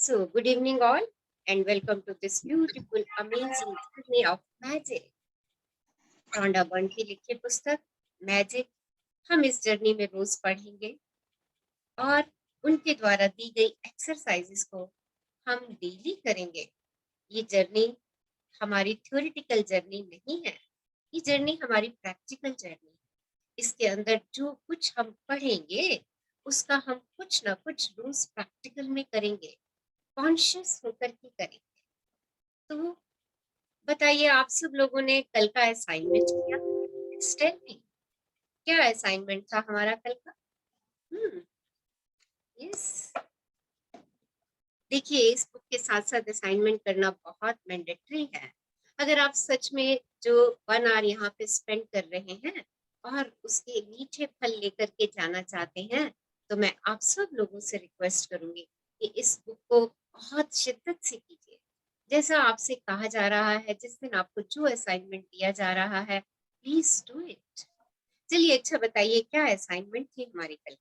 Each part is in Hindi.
So, good evening, all, and welcome to this beautiful, amazing journey of magic. Rhonda burn की लिखी पुस्तक मैजिक हम इस जर्नी में रोज पढ़ेंगे और उनके द्वारा दी गई एक्सरसाइजेस को हम डेली करेंगे। ये जर्नी हमारी थ्योरेटिकल जर्नी नहीं है, ये जर्नी हमारी प्रैक्टिकल जर्नी है। इसके अंदर जो कुछ हम पढ़ेंगे उसका हम कुछ ना कुछ रोज प्रैक्टिकल में करेंगे, कॉन्शियस होकर के करेंगे। तो बताइए, आप सब लोगों ने कल का असाइनमेंट किया? टेल मी, क्या असाइनमेंट था हमारा कल का? यस, देखिए, इस बुक के साथ साथ असाइनमेंट करना बहुत मैंडेटरी है। अगर आप सच में जो 1 आवर यहाँ पे स्पेंड कर रहे हैं और उसके मीठे फल लेकर के जाना चाहते हैं, तो मैं आप सब लोगों से रिक्वेस्ट करूंगी कि इस बुक को बहुत शिद्दत से कीजिए। जैसा आपसे कहा जा रहा है, जिस दिन आपको जो असाइनमेंट दिया जा रहा है, प्लीज डू इट। चलिए, अच्छा बताइए, क्या असाइनमेंट थी हमारी कल?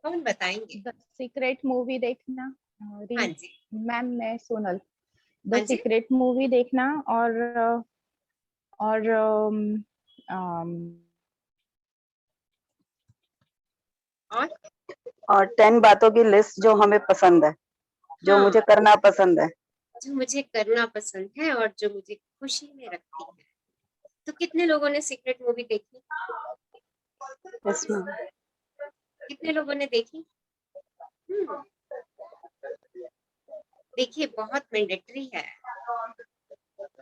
कौन बताएंगे? द सीक्रेट मूवी देखना। हाँ जी, मैम मैं सोनल। द हाँ जी, सीक्रेट मूवी देखना और और और 10 बातों की लिस्ट जो हमें पसंद है, जो हाँ, मुझे करना पसंद है। जो मुझे करना पसंद है और जो मुझे खुशी में रखती है। तो कितने लोगों ने सीक्रेट मूवी देखी? इसमें कितने लोगों ने देखी? देखिए, बहुत मैंडेटरी है,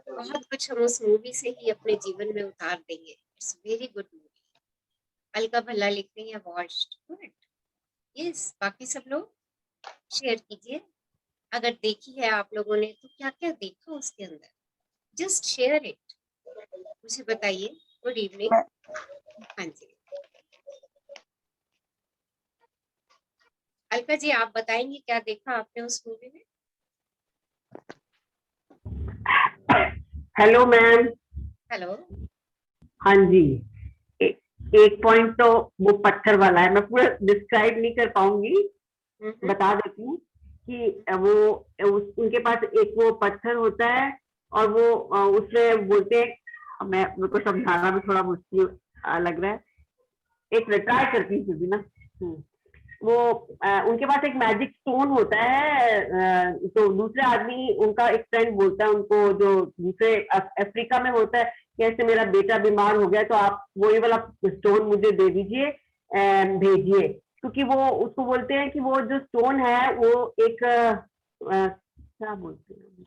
बहुत कुछ हम उस मूवी से ही अपने जीवन में उतार देंगे। It's very good movie. Alka Bhalla लिख रही है, वॉच्ड गुड। यस, बाकी सब लोग शेयर कीजिए। अगर देखी है आप लोगों ने तो क्या क्या देखा उसके अंदर, जस्ट शेयर इट, मुझे बताइए। Good evening. हाँ जी, अलका जी, आप बताएंगे क्या देखा आपने उस मूवी में? Hello ma'am. हेलो। हाँ जी। एक पॉइंट तो वो पत्थर वाला है, मैं पूरा डिस्क्राइब नहीं कर पाऊंगी, बता देती हूँ कि वो उनके पास एक वो पत्थर होता है और वो उसमें बोलते हैं, मैं मेरे को समझाना भी थोड़ा मुश्किल लग रहा है, एक ट्राई करती हूँ भी ना। वो उनके पास एक मैजिक स्टोन होता है, तो दूसरे आदमी, उनका एक फ्रेंड बोलता है उनको, जो दूसरे अफ्रीका में होता है, कैसे मेरा बेटा बीमार हो गया, तो आप वही वाला स्टोन मुझे दे दीजिए, भेजिए, क्योंकि वो उसको बोलते हैं कि वो जो स्टोन है वो एक क्या बोलते हैं,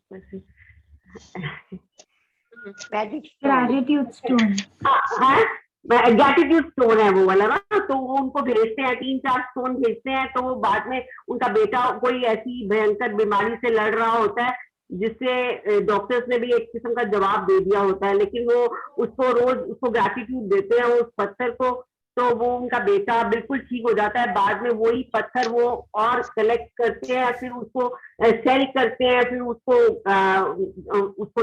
मैजिक ग्रेटिट्यूड स्टोन। हाँ, ग्रेटिट्यूड स्टोन है वो वाला ना। तो वो उनको भेजते हैं, 3-4 स्टोन भेजते हैं, तो वो बाद में उनका बेटा कोई ऐसी भयंकर बीमारी से लड़ रहा होता है जिससे डॉक्टर्स ने भी एक किस्म का जवाब दे दिया होता है, लेकिन वो उसको रोज उसको ग्रेटिट्यूड देते हैं उस पत्थर को, तो वो उनका बेटा बिल्कुल ठीक हो जाता है। बाद में वही पत्थर वो और कलेक्ट करते हैं, फिर उसको सेल करते हैं, फिर उसको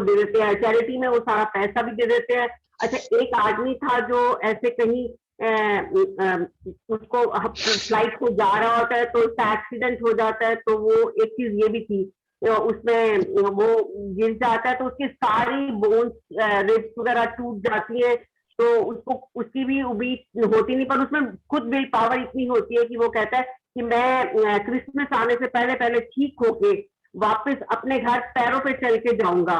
दे देते हैं चैरिटी में, वो सारा पैसा भी दे देते हैं। अच्छा, एक आदमी था जो ऐसे कहीं उसको फ्लाइट से जा रहा होता है, तो उसका एक्सीडेंट हो जाता है, तो वो एक चीज ये भी थी, उसमें वो गिर जाता है तो उसकी सारी बोन्स, रिब्स वगैरह टूट जाती है, तो उसको उसकी भी उम्मीद होती नहीं, पर उसमें खुद विल पावर इतनी होती है कि वो कहता है कि मैं क्रिसमस आने से पहले पहले ठीक होके वापस अपने घर पैरों पे चल के जाऊंगा।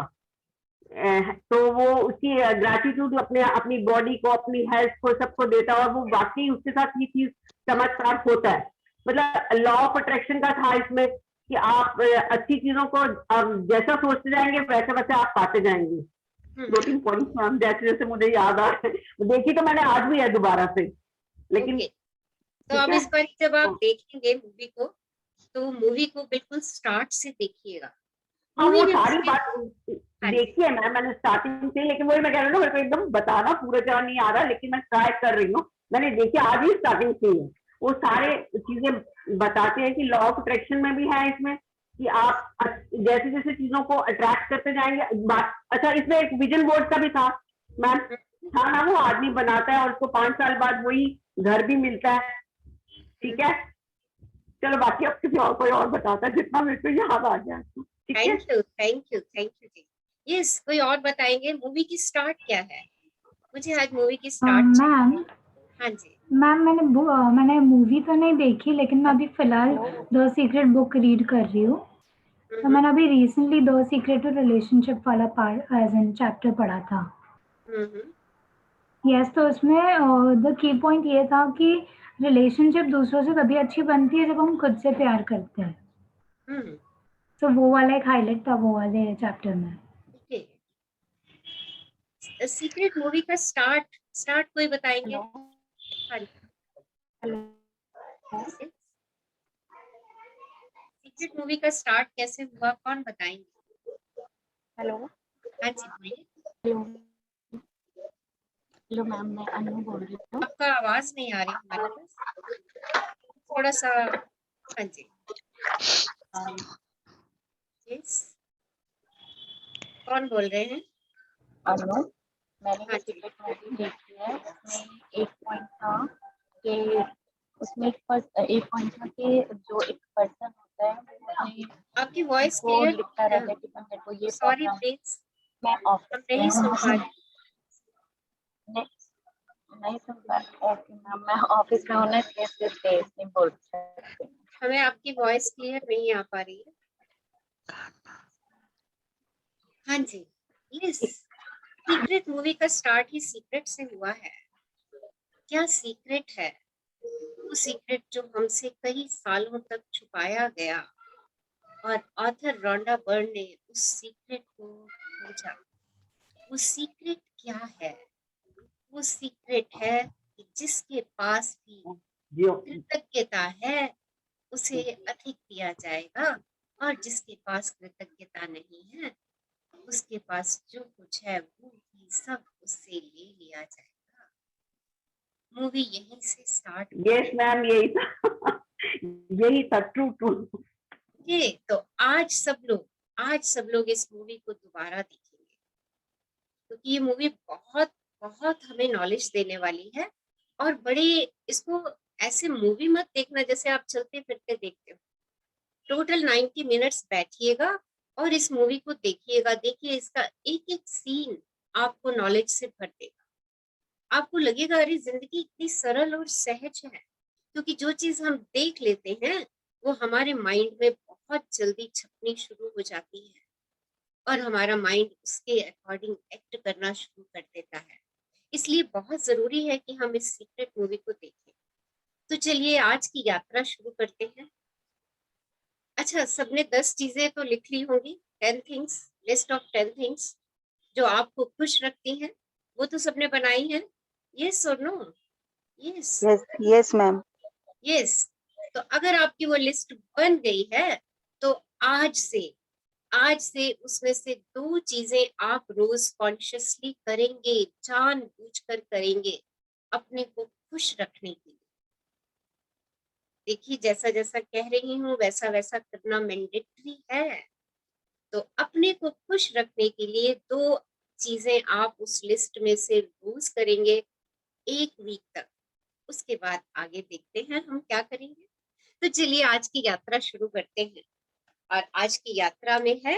तो वो उसकी ग्रेटिट्यूड अपने अपनी बॉडी को, अपनी हेल्थ को, सबको देता है, और वो वाकई उसके साथ ये चीज चमत्कार होता है। मतलब लॉ ऑफ अट्रैक्शन का था इसमें कि आप अच्छी चीजों को जैसा सोचते जाएंगे वैसे वैसे आप पाते जाएंगे। 2-3 पॉइंट जैसे जैसे मुझे याद आ रहे, देखी तो मैंने आज भी है दोबारा से, लेकिन तो अब इस बार जब आप देखेंगे मूवी को, तो मूवी को बिल्कुल स्टार्ट से देखिएगा। हाँ, मूवी वो में सारी बात देखी है मैंने स्टार्टिंग से, लेकिन वही मैं कह रही हूँ, मेरे को एकदम बताना पूरा तरह नहीं आ रहा, लेकिन मैं ट्राई कर रही हूँ। मैंने देखी आज ही स्टार्टिंग से ही, वो सारे चीजें बताते हैं कि लॉ ऑफ अट्रैक्शन में भी है इसमें, कि आप जैसे जैसे चीजों को अट्रैक्ट करते जाएंगे। अच्छा, इसमें एक विजन बोर्ड का भी था मैम, था ना, वो आदमी बनाता है और उसको 5 साल बाद वही घर भी मिलता है, ठीक है। चलो बाकी अब किसी और कोई और बताता है जितना मेरे को याद आ गया, ठीक है। Thank you ji. यस, कोई और बताएंगे मूवी की स्टार्ट क्या है? मुझे आज मूवी की स्टार्ट मैम हाँ जी। मैम मैंने मूवी तो नहीं देखी, लेकिन मैं अभी फिलहाल द सीक्रेट बुक रीड कर रही हूँ। तो मैंने अभी रिसेंटली द सीक्रेट रिलेशनशिप वाला पार्ट एज एन चैप्टर पढ़ा था। यस, तो उसमें द की पॉइंट ये था कि रिलेशनशिप दूसरों से तभी अच्छी बनती है जब हम खुद से प्यार करते हैं। तो वो वाला एक हाईलाइट था वो वाले चैप्टर में। ओके, सीक्रेट मूवी का स्टार्ट कोई बताएंगे? हाँ जी, सीक्रेट मूवी का स्टार्ट कैसे हुआ, कौन बताएंगे? हेलो हाँ जी बोलिए। हेलो हेलो मैम, मैं अनु बोल रही हूँ। आपका आवाज नहीं आ रही हमारे पास, थोड़ा सा। हाँ जी, यस, कौन बोल रहे हैं? अनु, मैंने हाँ ये जी, सीक्रेट मूवी देखी है। उसमें एक पॉइंट था कि एक पॉइंट था कि जो एक पर्सन होता है वो अपने आपकी वॉइस को क्लियर, लिखता रहता है कि मेरे को ये सॉरी प्रॉब्लम। प्लीज, मैं हम ऑफिस में नहीं सुन पा हूँ। रहे। नहीं सुन पा। ओके मैम, मैं ऑफिस में हूँ ना, इसलिए तेज नहीं बोल सकती। हमें आपकी वॉइस क्लियर नहीं आ पा रही है। हाँ जी, यस, सीक्रेट मूवी का स्टार्ट ही सीक्रेट से हुआ है। क्या सीक्रेट है? वो सीक्रेट जो हमसे कई सालों तक छुपाया गया और ऑथर रोंडा बर्न ने उस सीक्रेट को खोजा। वो सीक्रेट क्या है? वो सीक्रेट है कि जिसके पास भी कृतज्ञता है उसे अधिक दिया जाएगा, और जिसके पास कृतज्ञता नहीं है उसके पास जो कुछ है वो भी सब उससे ले लिया जाएगा। मूवी यहीं से स्टार्ट हुई यस है। मैम, यही था, ट्रू ट्रू। ओके, तो आज सब लोग इस मूवी को दोबारा देखेंगे, क्योंकि ये मूवी बहुत बहुत हमें नॉलेज देने वाली है। और बड़े, इसको ऐसे मूवी मत देखना जैसे आप चलते फिरते देखते हो। टोटल 90 मिनट्स बैठिएगा और इस मूवी को देखिएगा। देखिए, इसका एक एक सीन आपको नॉलेज से भर देगा। आपको लगेगा अरे जिंदगी इतनी सरल और सहज है, क्योंकि जो चीज हम देख लेते हैं वो हमारे माइंड में बहुत जल्दी छपनी शुरू हो जाती है और हमारा माइंड उसके अकॉर्डिंग एक्ट करना शुरू कर देता है। इसलिए बहुत जरूरी है कि हम इस सीक्रेट मूवी को देखें। तो चलिए आज की यात्रा शुरू करते हैं। अच्छा, सबने 10 चीजें तो लिख ली होंगी, 10 थिंग्स, लिस्ट ऑफ 10 थिंग्स जो आपको खुश रखती हैं, वो तो सबने बनाई है। यस और no? Yes, yes yes ma'am. Yes. तो अगर आपकी वो लिस्ट बन गई है तो आज से उसमें से 2 चीजें आप रोज कॉन्शियसली करेंगे, जानबूझकर करेंगे अपने को खुश रखने के लिए। देखिए, जैसा जैसा कह रही हूँ वैसा वैसा करना मैंडेटरी है। तो अपने को खुश रखने के लिए 2 चीजें आप उस लिस्ट में से रोज करेंगे 1 वीक तक। उसके बाद आगे देखते हैं हम क्या करेंगे। तो चलिए आज की यात्रा शुरू करते हैं। और आज की यात्रा में है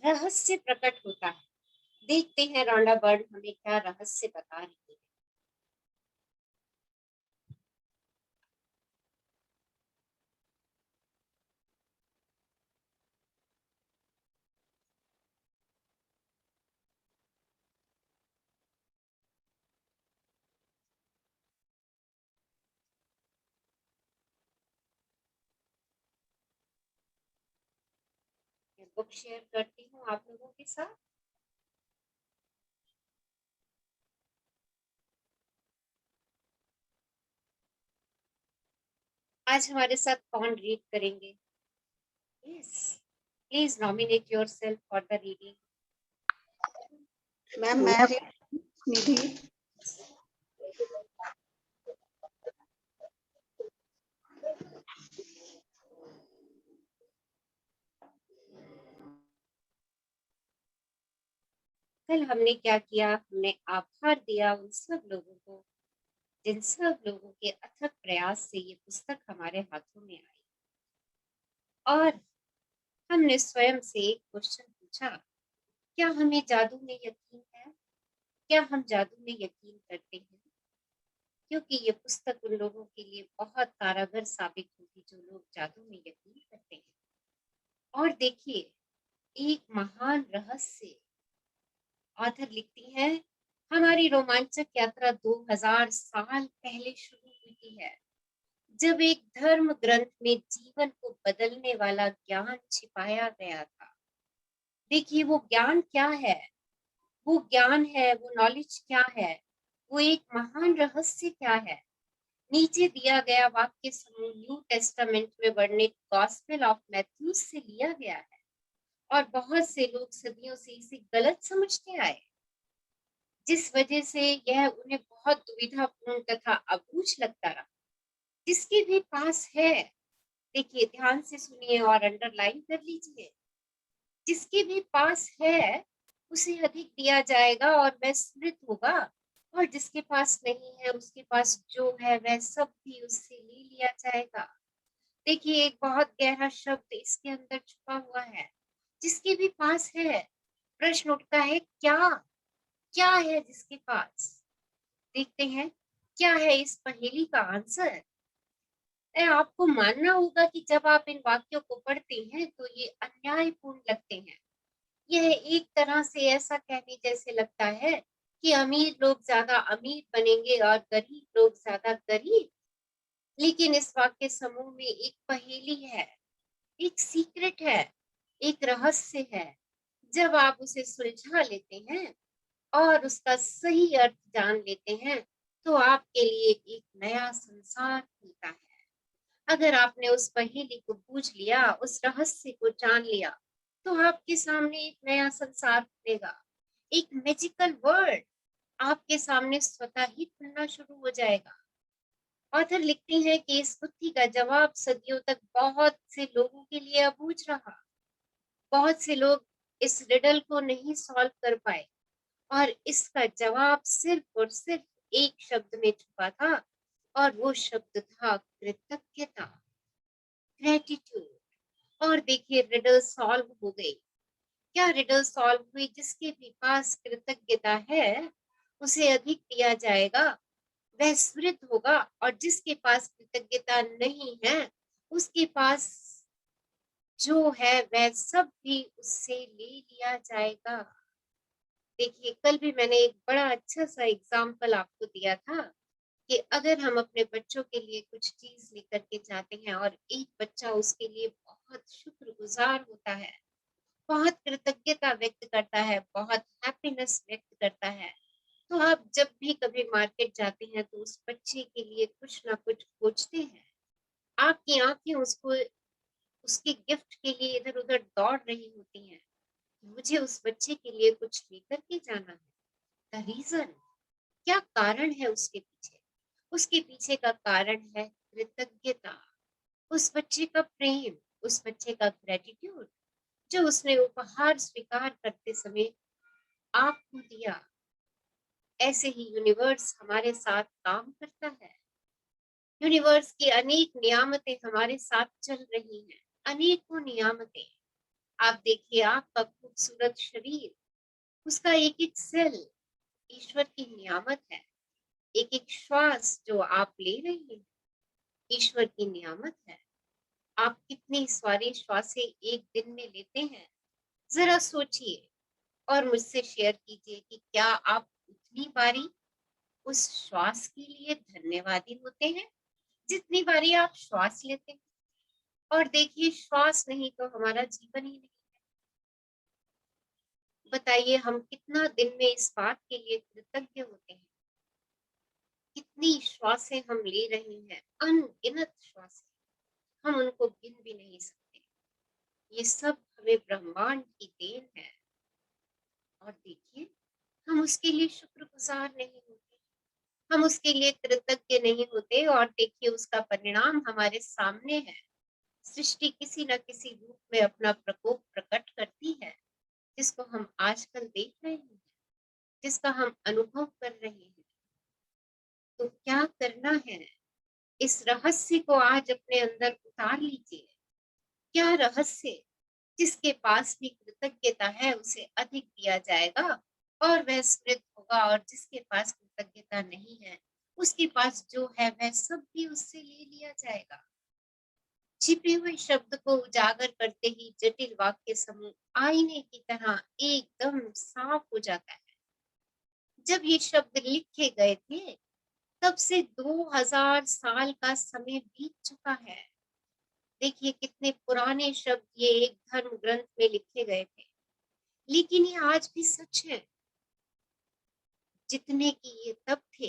रहस्य प्रकट होता है। देखते हैं रोंडा बर्ड हमें क्या रहस्य बता रही है। मैं बुक शेयर करती हूँ आप लोगों के साथ। आज हमारे साथ कौन रीड करेंगे? Yes, please nominate yourself for the reading. Ma'am मैं निधि। कल हमने क्या किया? हमने आभार दिया उन सब लोगों को जिन सब लोगों के अथक प्रयास से ये पुस्तक हमारे हाथों में आई। और हमने स्वयं से एक क्वेश्चन पूछा, क्या हमें जादू में यकीन है? क्या हम जादू में यकीन करते हैं? क्योंकि ये पुस्तक उन लोगों के लिए बहुत कारगर साबित होगी जो लोग जादू में यकीन करते हैं। और देखिए, एक महान रहस्य ऑथर लिखती है, हमारी रोमांचक यात्रा 2000 साल पहले शुरू हुई है, जब एक धर्म ग्रंथ में जीवन को बदलने वाला ज्ञान छिपाया गया था। देखिए, वो ज्ञान क्या है? वो ज्ञान है, वो नॉलेज क्या है? वो एक महान रहस्य क्या है? नीचे दिया गया वाक्य समूह न्यू टेस्टामेंट में वर्णित गॉस्पेल ऑफ मैथ्यूस से लिया गया है, और बहुत से लोग सदियों से इसे गलत समझते आए, जिस वजह से यह उन्हें बहुत दुविधापूर्ण तथा अबूझ लगता रहा। जिसके भी पास है, देखिए ध्यान से सुनिए और अंडरलाइन कर लीजिए, जिसके भी पास है उसे अधिक दिया जाएगा और वह समृद्ध होगा, और जिसके पास नहीं है उसके पास जो है वह सब भी उससे ले लिया जाएगा। देखिए, एक बहुत गहरा शब्द इसके अंदर छुपा हुआ है, जिसके भी पास है। प्रश्न उठता है, क्या क्या है जिसके पास? देखते हैं क्या है इस पहेली का आंसर। आपको मानना होगा कि जब आप इन वाक्यों को पढ़ते हैं तो ये अन्यायपूर्ण लगते हैं। यह एक तरह से ऐसा कहने जैसे लगता है कि अमीर लोग ज्यादा अमीर बनेंगे और गरीब लोग ज्यादा गरीब। लेकिन इस वाक्य समूह में एक पहेली है, एक सीक्रेट है, एक रहस्य है। जब आप उसे सुलझा लेते हैं और उसका सही अर्थ जान लेते हैं तो आपके लिए एक नया संसार खुलता है। अगर आपने उस पहेली को बूझ लिया, उस रहस्य को जान लिया, तो आपके सामने एक नया संसार खुलेगा। एक मैजिकल वर्ल्ड आपके सामने स्वतः ही खुलना शुरू हो जाएगा। ऑथर लिखती हैं कि इस बुद्धि का जवाब सदियों तक बहुत से लोगों के लिए अबूझ रहा। बहुत से लोग इस रिडल को नहीं सॉल्व कर पाए, और इसका जवाब सिर्फ और सिर्फ एक शब्द में छुपा था, और वो शब्द था कृतज्ञता, ग्रेटिट्यूड। और देखिए, रिडल सॉल्व हो गई। क्या रिडल सॉल्व हुई? जिसके भी पास कृतज्ञता है उसे अधिक दिया जाएगा, वह समृद्ध होगा, और जिसके पास कृतज्ञता नहीं है उसके पास जो है वह सब भी उससे ले लिया जाएगा। देखिए, कल भी मैंने एक बड़ा अच्छा सा एग्जाम्पल आपको दिया था कि अगर हम अपने बच्चों के लिए कुछ चीज लेकर के जाते हैं और एक बच्चा उसके लिए बहुत शुक्रगुजार होता है, बहुत कृतज्ञता व्यक्त करता है, बहुत हैप्पीनेस व्यक्त करता है, तो आप जब भी कभी मार्केट जाते हैं तो उस बच्चे के लिए कुछ ना कुछ खोजते हैं। आपकी आंखें उसको उसके गिफ्ट के लिए इधर उधर दौड़ रही होती हैं। मुझे उस बच्चे के लिए कुछ लेकर के जाना है। द रीजन, क्या कारण है उसके पीछे? उसके पीछे का कारण है कृतज्ञता, उस बच्चे का प्रेम, उस बच्चे का ग्रेटिट्यूड, जो उसने उपहार स्वीकार करते समय आपको दिया। ऐसे ही यूनिवर्स हमारे साथ काम करता है। यूनिवर्स की अनेक नियामतें हमारे साथ चल रही हैं, अनेकों नियामतें। आप देखिए, आपका खूबसूरत शरीर, उसका एक एक सेल ईश्वर की नियामत है। एक एक श्वास जो आप ले रहे हैं ईश्वर की नियामत है। आप कितनी सारी श्वासें एक दिन में लेते हैं, जरा सोचिए और मुझसे शेयर कीजिए कि क्या आप उतनी बारी उस श्वास के लिए धन्यवादी होते हैं जितनी बारी आप श्वास लेते हैं। और देखिए, श्वास नहीं तो हमारा जीवन ही नहीं। बताइए, हम कितना दिन में इस बात के लिए कृतज्ञ होते हैं? कितनी श्वासें हम ले रहे हैं, अनगिनत श्वासें, हम उनको गिन भी नहीं सकते। ये सब हमें ब्रह्मांड की देन है। और देखिए, हम उसके लिए शुक्रगुजार नहीं होते, हम उसके लिए कृतज्ञ नहीं होते, और देखिए उसका परिणाम हमारे सामने है। सृष्टि किसी न किसी रूप में अपना प्रकोप प्रकट करती है, जिसको हम आजकल देख रहे हैं, जिसका हम अनुभव कर रहे हैं। तो क्या करना है? इस रहस्य को आज अपने अंदर उतार लीजिए। क्या रहस्य, जिसके पास भी कृतज्ञता है उसे अधिक दिया जाएगा और वह समृद्ध होगा, और जिसके पास कृतज्ञता नहीं है उसके पास जो है वह सब भी उससे ले लिया जाएगा। छिपे हुए शब्द को उजागर करते ही जटिल वाक्य समूह आईने की तरह एकदम साफ हो जाता है। जब ये शब्द लिखे गए थे तब से 2000 साल का समय बीत चुका है। देखिए कितने पुराने शब्द ये एक धर्म ग्रंथ में लिखे गए थे, लेकिन ये आज भी सच है जितने की ये तब थे।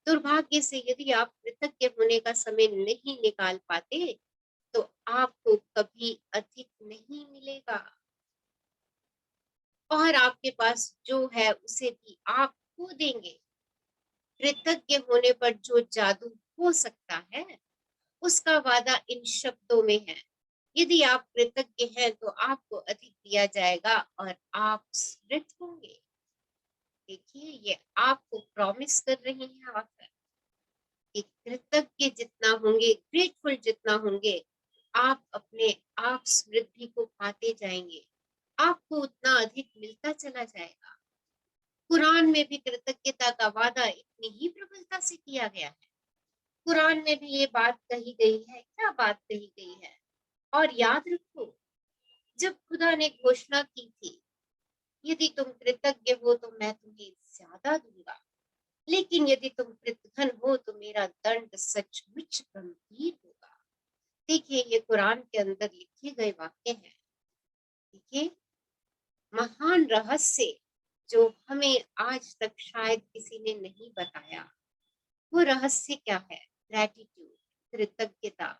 दुर्भाग्य से यदि आप कृतज्ञ होने का समय नहीं निकाल पाते तो आपको कभी अधिक नहीं मिलेगा, और आपके पास जो है उसे भी आप खो देंगे। कृतज्ञ होने पर जो जादू हो सकता है उसका वादा इन शब्दों में है। यदि आप कृतज्ञ हैं तो आपको अधिक दिया जाएगा और आप समृद्ध होंगे। देखिए ये आपको प्रॉमिस कर रही हैं ऑथर कि कृतज्ञ जितना होंगे, ग्रेटफुल जितना होंगे, आप अपने आप समृद्धि को पाते जाएंगे, आपको उतना अधिक मिलता चला जाएगा। कुरान में भी कृतज्ञता का वादा इतनी ही प्रबलता से किया गया है। कुरान में भी ये बात कही गई है। क्या बात कही गई है? और याद रखो, जब खुदा ने घोषणा की थी यदि तुम कृतज्ञ हो तो मैं तुम्हें ज्यादा दूंगा, लेकिन यदि तुम कृतघ्न हो तो मेरा दंड सचमुच गंभीर होगा। देखिए ये कुरान के अंदर लिखे गए वाक्य हैं। देखिए महान रहस्य जो हमें आज तक शायद किसी ने नहीं बताया, वो रहस्य क्या है? ग्रैटिट्यूड, कृतज्ञता।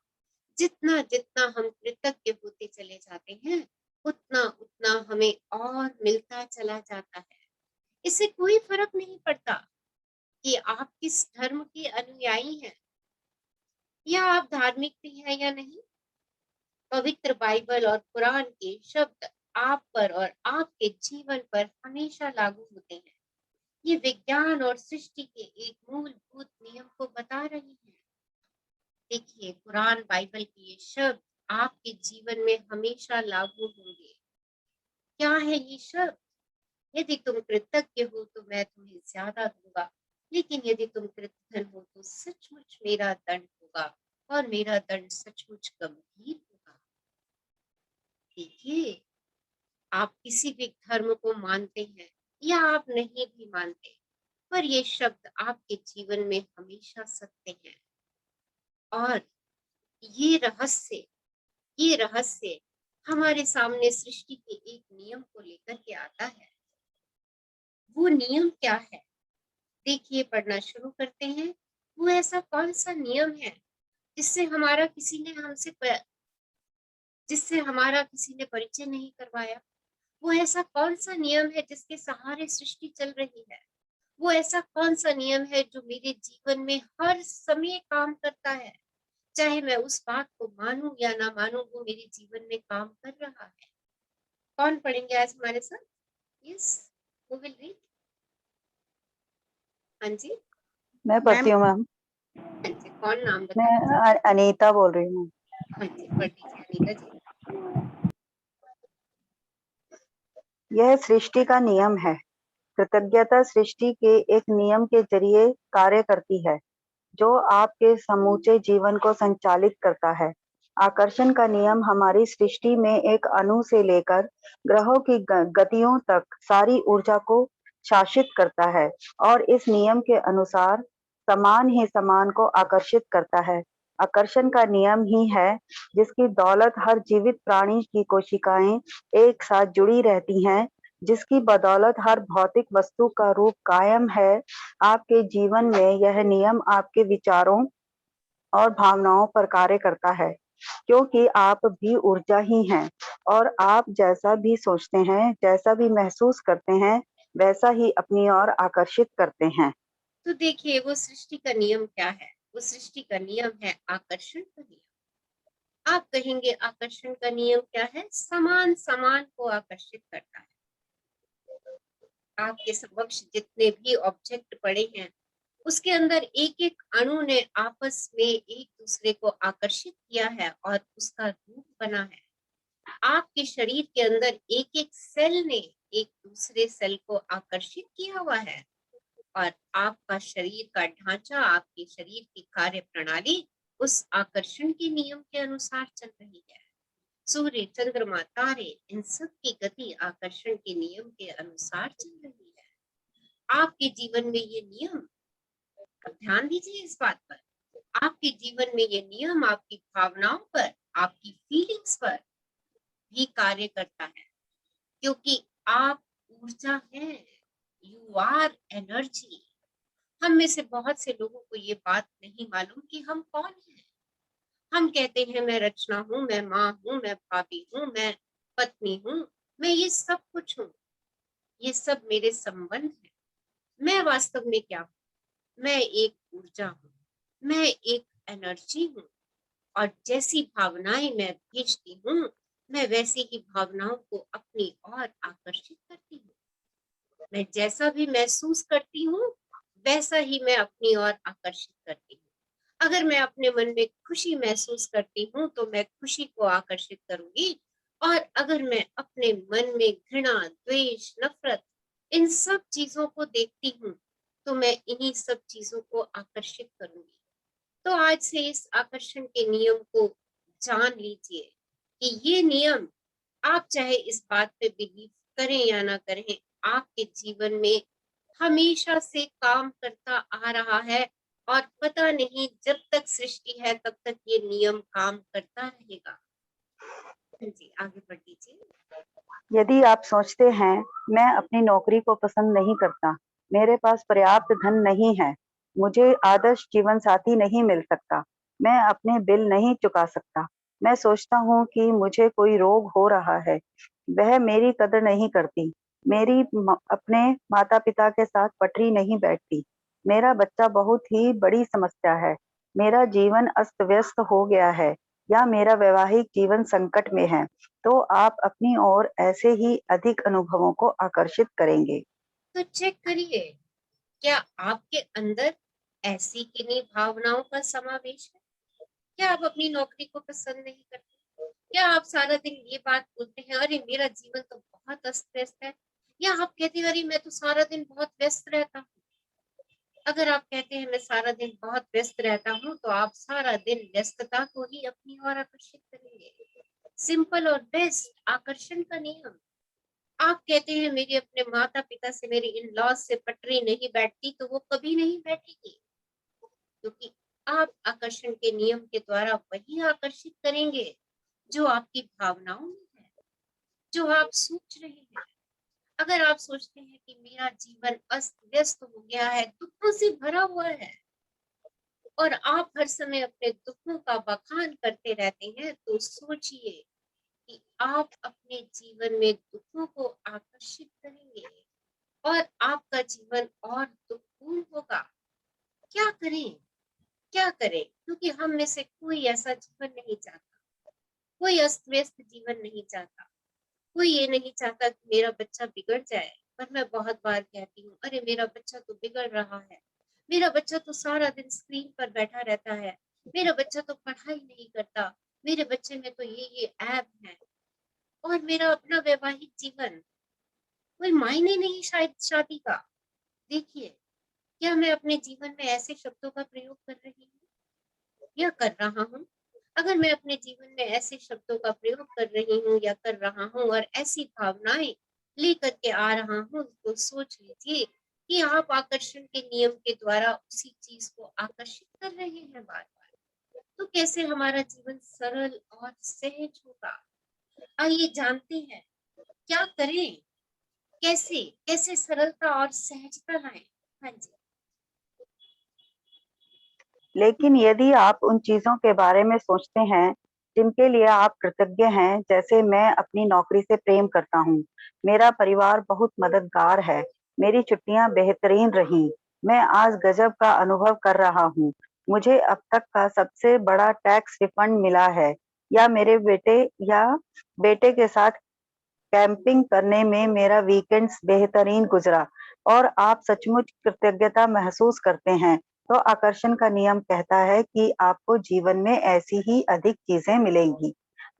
जितना जितना हम कृतज्ञ होते चले जाते हैं उतना उतना हमें और मिलता चला जाता है। इससे कोई फर्क नहीं पड़ता कि आप किस धर्म के अनुयायी हैं या आप धार्मिक भी हैं या नहीं। पवित्र बाइबल और कुरान के शब्द आप पर और आपके जीवन पर हमेशा लागू होते हैं। ये विज्ञान और सृष्टि के एक मूलभूत नियम को बता रही हैं। देखिए कुरान बाइबल के ये शब्द आपके जीवन में हमेशा लागू होंगे। क्या है ये शब्द? यदि तुम कृतज्ञ हो तो मैं तुम्हें ज्यादा दूंगा, लेकिन यदि तुम कृतज्ञ हो तो सचमुच मेरा दंड होगा, और मेरा दंड सचमुच गंभीर होगा। देखिए आप किसी भी धर्म को मानते हैं या आप नहीं भी मानते, पर ये शब्द आपके जीवन में हमेशा सत्य हैं। और ये रहस्य हमारे सामने सृष्टि के एक नियम को लेकर के आता है। वो नियम क्या है? देखिए पढ़ना शुरू करते हैं। वो ऐसा कौन सा नियम है जिससे हमारा किसी ने परिचय नहीं करवाया? वो ऐसा कौन सा नियम है जिसके सहारे सृष्टि चल रही है? वो ऐसा कौन सा नियम है जो मेरे जीवन में हर समय काम करता है? चाहे मैं उस बात को मानूं या ना मानूं, वो मेरे जीवन में काम कर रहा है। कौन पढ़ेंगे आज हमारे साथ? Yes, who will read? हाँ जी, मैं पढ़ती हूँ मैम। हाँ जी, कौन नाम मैं बताएं? अनीता बोल रही हूँ। हाँ जी, पढ़ दीजिए अनीता जी। यह सृष्टि का नियम है। कृतज्ञता सृष्टि के एक नियम के जरिए कार्य करती है जो आपके समूचे जीवन को संचालित करता है। आकर्षण का नियम हमारी सृष्टि में एक अणु से लेकर ग्रहों की गतियों तक सारी ऊर्जा को शासित करता है और इस नियम के अनुसार समान ही समान को आकर्षित करता है। आकर्षण का नियम ही है जिसकी दौलत हर जीवित प्राणी की कोशिकाएं एक साथ जुड़ी रहती हैं, जिसकी बदौलत हर भौतिक वस्तु का रूप कायम है। आपके जीवन में यह नियम आपके विचारों और भावनाओं पर कार्य करता है, क्योंकि आप भी ऊर्जा ही हैं और आप जैसा भी सोचते हैं, जैसा भी महसूस करते हैं, वैसा ही अपनी ओर आकर्षित करते हैं। तो देखिए वो सृष्टि का नियम क्या है? वो सृष्टि का नियम है आकर्षण का नियम। आप कहेंगे आकर्षण का नियम क्या है? समान समान को आकर्षित करता है। आपके समक्ष जितने भी ऑब्जेक्ट पड़े हैं उसके अंदर एक एक अणु ने आपस में एक दूसरे को आकर्षित किया है और उसका रूप बना है। आपके शरीर के अंदर एक एक सेल ने एक दूसरे सेल को आकर्षित किया हुआ है और आपका शरीर का ढांचा, आपके शरीर की कार्य प्रणाली उस आकर्षण के नियम के अनुसार चल रही है। सूर्य, चंद्रमा, तारे, इन सब की गति आकर्षण के नियम के अनुसार चल रही है। आपके जीवन में ये नियम, ध्यान दीजिए इस बात पर, आपके जीवन में ये नियम आपकी भावनाओं पर, आपकी फीलिंग्स पर भी कार्य करता है, क्योंकि आप ऊर्जा हैं, यू आर एनर्जी। हम में से बहुत से लोगों को ये बात नहीं मालूम कि हम कौन हैं। हम कहते हैं मैं रचना हूँ, मैं माँ हूँ, मैं भाभी हूँ, मैं पत्नी हूँ, मैं ये सब कुछ हूँ, ये सब मेरे संबंध हैं। मैं वास्तव में क्या हूँ? मैं एक ऊर्जा हूँ, मैं एक एनर्जी हूँ और जैसी भावनाएं मैं भेजती हूँ, मैं वैसी ही भावनाओं को अपनी ओर आकर्षित करती हूँ। मैं जैसा भी महसूस करती हूँ, वैसा ही मैं अपनी ओर आकर्षित करती हूँ। अगर मैं अपने मन में खुशी महसूस करती हूँ, तो मैं खुशी को आकर्षित करूंगी, और अगर मैं अपने मन में घृणा, द्वेष, नफरत, इन सब चीजों को देखती हूँ, तो मैं इन्हीं सब चीजों को आकर्षित करूंगी। तो आज से इस आकर्षण के नियम को जान लीजिए कि ये नियम, आप चाहे इस बात पे बिलीव करें या ना करें, आपके जीवन में हमेशा से काम करता आ रहा है और पता नहीं जब तक सृष्टि है तब तक ये नियम काम करता रहेगा। जी आगे बढ़ दीजिए। यदि आप सोचते हैं मैं अपनी नौकरी को पसंद नहीं करता, मेरे पास पर्याप्त धन नहीं है, मुझे आदर्श जीवन साथी नहीं मिल सकता, मैं अपने बिल नहीं चुका सकता, मैं सोचता हूँ कि मुझे कोई रोग हो रहा है, वह मेरी कदर नहीं करती, मेरी अपने माता पिता के साथ पटरी नहीं बैठती, मेरा बच्चा बहुत ही बड़ी समस्या है, मेरा जीवन अस्त व्यस्त हो गया है, या मेरा वैवाहिक जीवन संकट में है, तो आप अपनी ओर ऐसे ही अधिक अनुभवों को आकर्षित करेंगे। तो चेक करिए, क्या आपके अंदर ऐसी किन्हीं भावनाओं का समावेश है? क्या आप अपनी नौकरी को पसंद नहीं करते? क्या आप सारा दिन ये बात बोलते हैं, अरे मेरा जीवन तो बहुत अस्त व्यस्त है? या आप कहते हैं अरे मैं तो सारा दिन बहुत व्यस्त रहता हूँ? अगर आप कहते हैं मैं सारा दिन बहुत व्यस्त रहता हूँ, तो आप सारा दिन व्यस्तता को ही अपनी ओर आकर्षित करेंगे। सिंपल और बेस्ट आकर्षण का नियम। आप कहते हैं मेरे अपने माता पिता से, मेरी इन लॉज से पटरी नहीं बैठती, तो वो कभी नहीं बैठेगी, क्योंकि आप आकर्षण के नियम के द्वारा वही आकर्षित करेंगे जो आपकी भावनाओं में है, जो आप सोच रहे हैं। अगर आप सोचते हैं कि मेरा जीवन अस्त व्यस्त हो गया है, दुखों से भरा हुआ है, और आप हर समय अपने दुखों का बखान करते रहते हैं, तो सोचिए कि आप अपने जीवन में दुखों को आकर्षित करेंगे और आपका जीवन और दुखपूर्ण होगा। क्या करें, क्या करें? क्योंकि हम में से कोई ऐसा जीवन नहीं चाहता, कोई अस्त व्यस्त जीवन नहीं चाहता, कोई ये नहीं चाहता कि मेरा बच्चा बिगड़ जाए। पर मैं बहुत बार कहती हूँ, अरे मेरा बच्चा तो बिगड़ रहा है, मेरा बच्चा तो सारा दिन स्क्रीन पर बैठा रहता है, मेरा बच्चा तो पढ़ाई नहीं करता, मेरे बच्चे में तो ये ऐप है, और मेरा अपना वैवाहिक जीवन, कोई मायने नहीं शायद शादी का। देखिए, क्या मैं अपने जीवन में ऐसे शब्दों का प्रयोग कर रही हूँ या कर रहा हूँ? अगर मैं अपने जीवन में ऐसे शब्दों का प्रयोग कर रही हूँ या कर रहा हूँ और ऐसी भावनाएं लेकर के आ रहा हूँ, तो सोच लीजिए कि आप आकर्षण के नियम के द्वारा उसी चीज को आकर्षित कर रहे हैं बार बार। तो कैसे हमारा जीवन सरल और सहज होगा? आइए जानते हैं, क्या करें, कैसे कैसे सरलता और सहजता लाएं। हाँ जी। लेकिन यदि आप उन चीजों के बारे में सोचते हैं जिनके लिए आप कृतज्ञ हैं, जैसे मैं अपनी नौकरी से प्रेम करता हूँ, मेरा परिवार बहुत मददगार है, मेरी छुट्टियां बेहतरीन रहीं, मैं आज गजब का अनुभव कर रहा हूँ, मुझे अब तक का सबसे बड़ा टैक्स रिफंड मिला है, या मेरे बेटे के साथ कैंपिंग करने में मेरा वीकेंड्स बेहतरीन गुजरा, और आप सचमुच कृतज्ञता महसूस करते हैं, तो आकर्षण का नियम कहता है कि आपको जीवन में ऐसी ही अधिक चीजें मिलेंगी।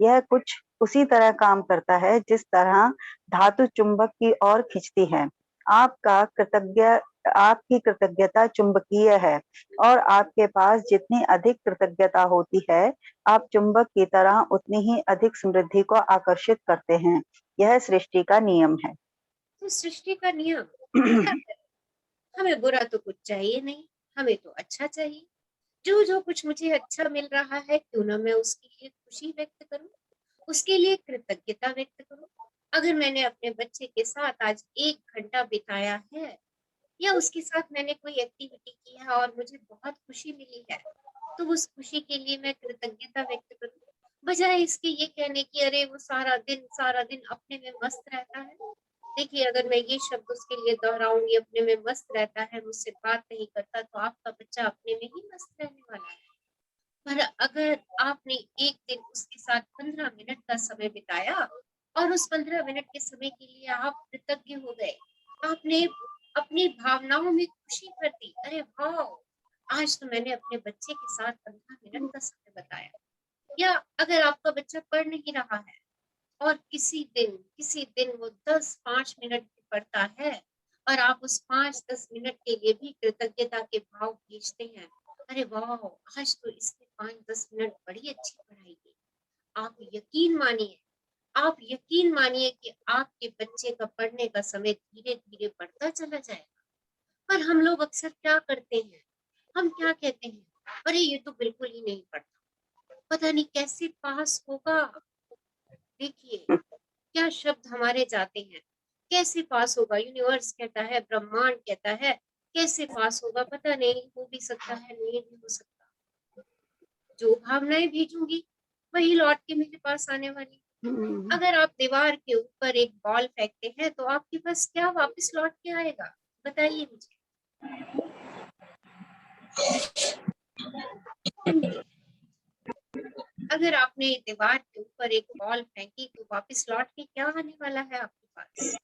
यह कुछ उसी तरह काम करता है जिस तरह धातु चुंबक की ओर खींचती है। आपकी कृतज्ञता चुंबकीय है और आपके पास जितनी अधिक कृतज्ञता होती है, आप चुंबक की तरह उतनी ही अधिक समृद्धि को आकर्षित करते हैं। यह सृष्टि का नियम है। तो सृष्टि का नियम क्या है? हमें बुरा तो कुछ चाहिए नहीं, हमें तो अच्छा चाहिए। जो कुछ मुझे अच्छा मिल रहा है, क्यों ना मैं उसके लिए खुशी व्यक्त करूं, उसके लिए कृतज्ञता व्यक्त करूं। अगर मैंने अपने बच्चे के साथ आज 1 घंटा बिताया है, या उसके साथ मैंने कोई एक्टिविटी की है और मुझे बहुत खुशी मिली है, तो उस खुशी के लिए मैं कृतज्ञता व्यक्त करूं, बजाय इसके ये कहने की अरे वो सारा दिन अपने में मस्त रहता है। देखिए, अगर मैं ये शब्द उसके लिए दोहराऊंगी, अपने में मस्त रहता है, मुझसे बात नहीं करता, तो आपका बच्चा अपने में ही मस्त रहने वाला है। पर अगर आपने एक दिन उसके साथ 15 मिनट का समय बिताया और उस 15 मिनट के समय के लिए आप कृतज्ञ हो गए, आपने अपनी भावनाओं में खुशी भर दी, अरे वाह, आज तो मैंने अपने बच्चे के साथ 15 मिनट का समय बताया। या अगर आपका बच्चा पढ़ नहीं रहा है और किसी दिन वो 10-5 मिनट भी पढ़ता है और आप उस 5-10 मिनट के लिए भी कृतज्ञता के भाव भेजते हैं, अरे वाह, आज तो इसने 5-10 मिनट बड़ी अच्छी पढ़ाई की। आप यकीन मानिए कि आपके बच्चे का पढ़ने का समय धीरे धीरे बढ़ता चला जाएगा। पर हम लोग अक्सर क्या करते हैं, हम क्या कहते हैं, अरे ये तो बिल्कुल ही नहीं पढ़ता, पता नहीं कैसे पास होगा। देखिए, क्या शब्द हमारे जाते हैं, कैसे पास होगा, यूनिवर्स कहता है, ब्रह्मांड कहता है, कैसे पास होगा, पता नहीं, हो भी सकता है, नहीं भी हो सकता। जो भावनाएं भेजूंगी वही लौट के मेरे पास आने वाली। अगर आप दीवार के ऊपर एक बॉल फेंकते हैं तो आपके पास क्या वापस लौट के आएगा, बताइए मुझे। अगर आपने दीवार के ऊपर एक बॉल फेंकी तो वापस लौट के क्या आने वाला है आपके पास?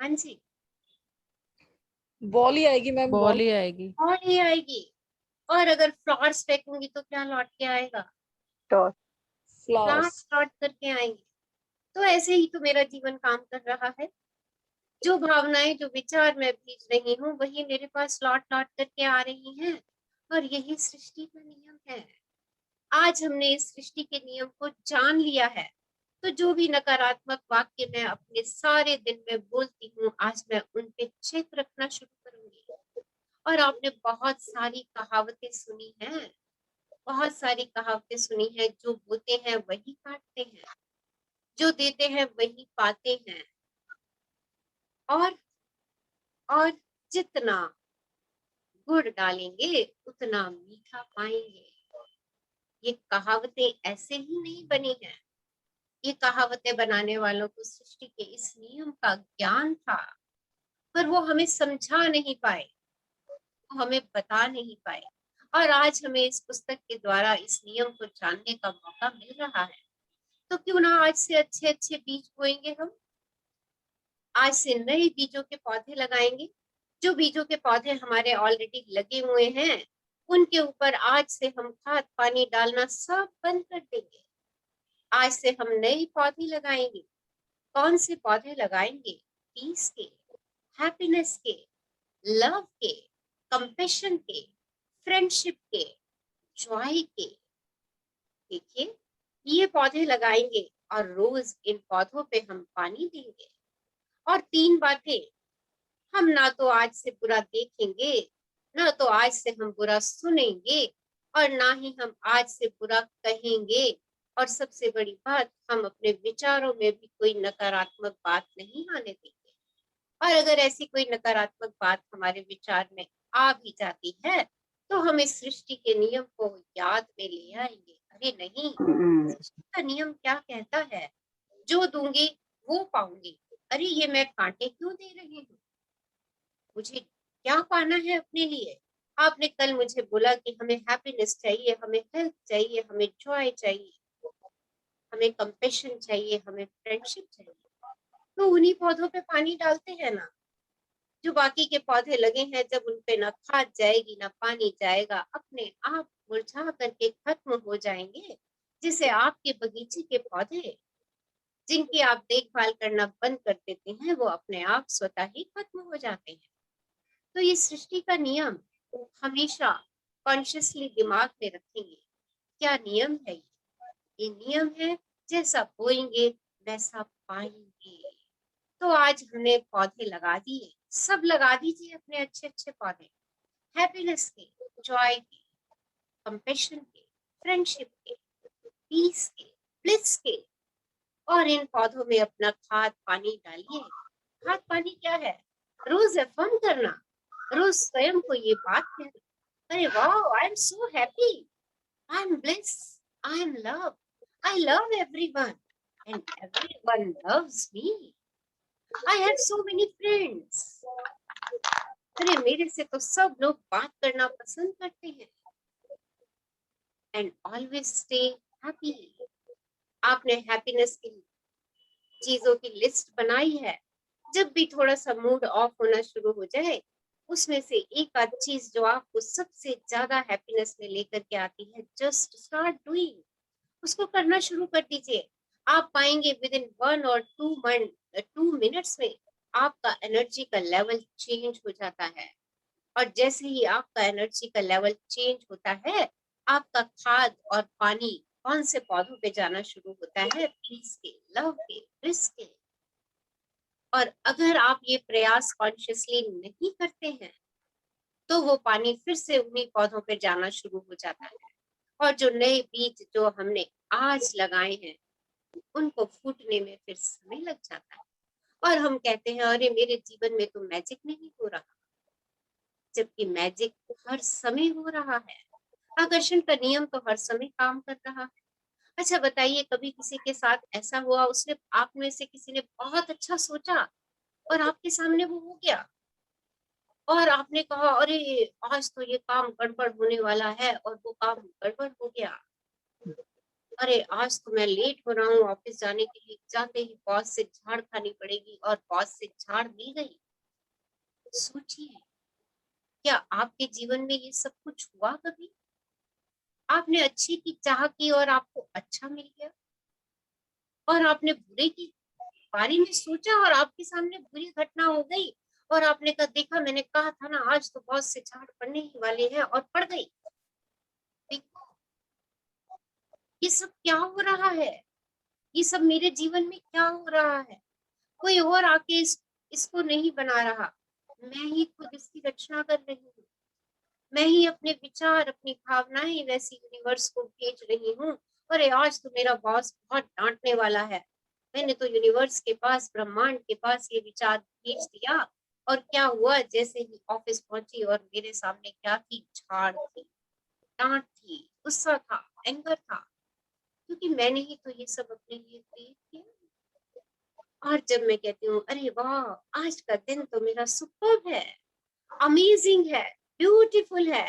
हाँ जी, बॉल ही आएगी मैम, बॉल बॉल। ही आएगी। बॉल ही आएगी। और अगर फ्लावर्स फेंकूंगी तो क्या लौट के आएगा? तो फ्लावर्स। फ्लावर्स लौट करके आएंगे। तो ऐसे ही तो मेरा जीवन काम कर रहा है। जो भावनाएं, जो विचार मैं भेज रही हूँ, वही मेरे पास लौट लौट करके आ रही हैं। और यही सृष्टि का नियम है। आज हमने इस सृष्टि के नियम को जान लिया है, तो जो भी नकारात्मक वाक्य मैं अपने सारे दिन में बोलती हूँ, आज मैं उन पे चेक रखना शुरू करूंगी। और आपने बहुत सारी कहावतें सुनी हैं, बहुत सारी कहावतें सुनी है, जो बोते हैं वही काटते हैं, जो देते हैं वही पाते हैं। और जितना गुड़ डालेंगे उतना मीठा पाएंगे। ये कहावतें ऐसे ही नहीं बनी हैं। ये कहावतें बनाने वालों को सृष्टि के इस नियम का ज्ञान था, पर वो हमें समझा नहीं पाए, वो हमें बता नहीं पाए। और आज हमें इस पुस्तक के द्वारा इस नियम को जानने का मौका मिल रहा है। तो क्यों ना आज से अच्छे अच्छे बीज बोएंगे हम, आज से नए बीजों के पौधे लगाएंगे। जो बीजों के पौधे हमारे ऑलरेडी लगे हुए हैं, उनके ऊपर आज से हम खाद पानी डालना सब बंद कर देंगे। आज से हम नए पौधे लगाएंगे। कौन से पौधे लगाएंगे? पीस के, हैप्पीनेस के, लव के, कंपैशन के, फ्रेंडशिप के, जॉय के। देखिए, ये पौधे लगाएंगे और रोज इन पौधों पे हम पानी देंगे। और 3 बातें, हम ना तो आज से बुरा देखेंगे, ना तो आज से हम बुरा सुनेंगे, और ना ही हम आज से बुरा कहेंगे। और सबसे बड़ी बात, हम अपने विचारों में भी कोई नकारात्मक बात नहीं आने देंगे। और अगर ऐसी कोई नकारात्मक बात हमारे विचार में आ भी जाती है, तो हम इस सृष्टि के नियम को याद में ले आएंगे। अरे नहीं, सृष्टि का नियम क्या कहता है, जो दूंगी वो पाऊंगी। अरे ये मैं कांटे क्यों दे रही हूँ, मुझे क्या पाना है अपने लिए? आपने कल मुझे बोला कि हमें हैप्पीनेस चाहिए, हमें हेल्थ चाहिए, हमें जॉय चाहिए, हमें कंपैशन चाहिए, हमें फ्रेंडशिप चाहिए। तो उन्हीं पौधों पे पानी डालते हैं ना। जो बाकी के पौधे लगे हैं, जब उन पे ना खाद जाएगी ना पानी जाएगा, अपने आप मुरझा करके खत्म हो जाएंगे, जिससे आपके बगीचे के पौधे जिनकी आप देखभाल करना बंद कर देते हैं वो अपने आप स्वतः ही खत्म हो जाते हैं। तो ये सृष्टि का नियम हमेशा कॉन्शियसली दिमाग में रखेंगे। क्या नियम है ये नियम है, जैसा बोएंगे वैसा पाएंगे। तो आज हमने पौधे लगा दिए, सब लगा दीजिए अपने अच्छे अच्छे पौधे, हैप्पीनेस के, जॉय के, कंपैशन के, फ्रेंडशिप के, पीस के, ब्लिस के। और इन पौधों में अपना खाद पानी डालिए। खाद पानी क्या है? रोज अफर्म करना, रोज स्वयं को ये बात कहना, अरे वाह, आई am so happy, I am bliss, I am love, I love everyone and everyone loves me, I have so many friends. अरे मेरे से तो सब लोग बात करना पसंद करते हैं। And always stay happy. आपने हैप्पीनेस की चीजों की लिस्ट बनाई है। जब भी थोड़ा सा मूड ऑफ होना शुरू हो जाए, उसमें से एक आध चीज जो आपको सबसे ज्यादा हैप्पीनेस में लेकर के आती है, जस्ट स्टार्ट डूइंग, उसको करना शुरू कर दीजिए। आप पाएंगे विद इन 1 और 2 मिनट्स में आपका एनर्जी का लेवल चेंज हो जाता है। और जैसे ही आपका एनर्जी का लेवल चेंज होता है, आपका खाद और पानी कौन से पौधों पे जाना शुरू होता है? पीस के, लव के, ब्लिस के। और अगर आप ये प्रयास कॉन्शियसली नहीं करते हैं, तो वो पानी फिर से उन्हीं पौधों पे जाना शुरू हो जाता है। और जो नए बीज जो हमने आज लगाए हैं, उनको फूटने में फिर समय लग जाता है। और हम कहते हैं अरे मेरे जीवन में तो मैजिक नहीं हो रहा, जबकि मैजिक हर समय हो रहा है। आकर्षण का नियम तो हर समय काम कर रहा है। अच्छा बताइए, कभी किसी के साथ ऐसा हुआ, उसने आप में से किसी ने बहुत अच्छा सोचा और आपके सामने वो हो गया, और आपने कहा अरे आज तो ये काम गड़बड़ होने वाला है, और वो काम गड़बड़ हो गया। अरे आज तो मैं लेट हो रहा हूँ ऑफिस जाने के लिए, जाते ही बॉस से झाड़ खानी पड़ेगी, और बॉस से झाड़ दी गई। सोचिए, क्या आपके जीवन में ये सब कुछ हुआ कभी? आपने अच्छे की चाह की और आपको अच्छा मिल गया, और आपने बुरे की बारे में सोचा और आपके सामने बुरी घटना हो गई, और आपने कहा देखा मैंने कहा था ना आज तो बॉस से झाड़ पड़ने ही वाले हैं, और पड़ गई। देखो ये सब क्या हो रहा है, ये सब मेरे जीवन में क्या हो रहा है। कोई और आके इसको नहीं बना रहा, मैं ही खुद इसकी रचना कर रही हूँ। मैं ही अपने विचार, अपनी भावनाएं वैसी यूनिवर्स को भेज रही हूँ। अरे आज तो मेरा बॉस बहुत डांटने वाला है, मैंने तो यूनिवर्स के पास, ब्रह्मांड के पास ये विचार भेज दिया, और क्या हुआ, जैसे ही ऑफिस पहुंची और मेरे सामने क्या थी? झाड़ थी, डांट थी, गुस्सा था, एंगर था, क्योंकि मैंने ही तो ये सब अपने लिए क्रिएट किया। और जब मैं कहती हूँ अरे वाह आज का दिन तो मेरा सुपर्ब है, अमेजिंग है, ब्यूटीफुल है,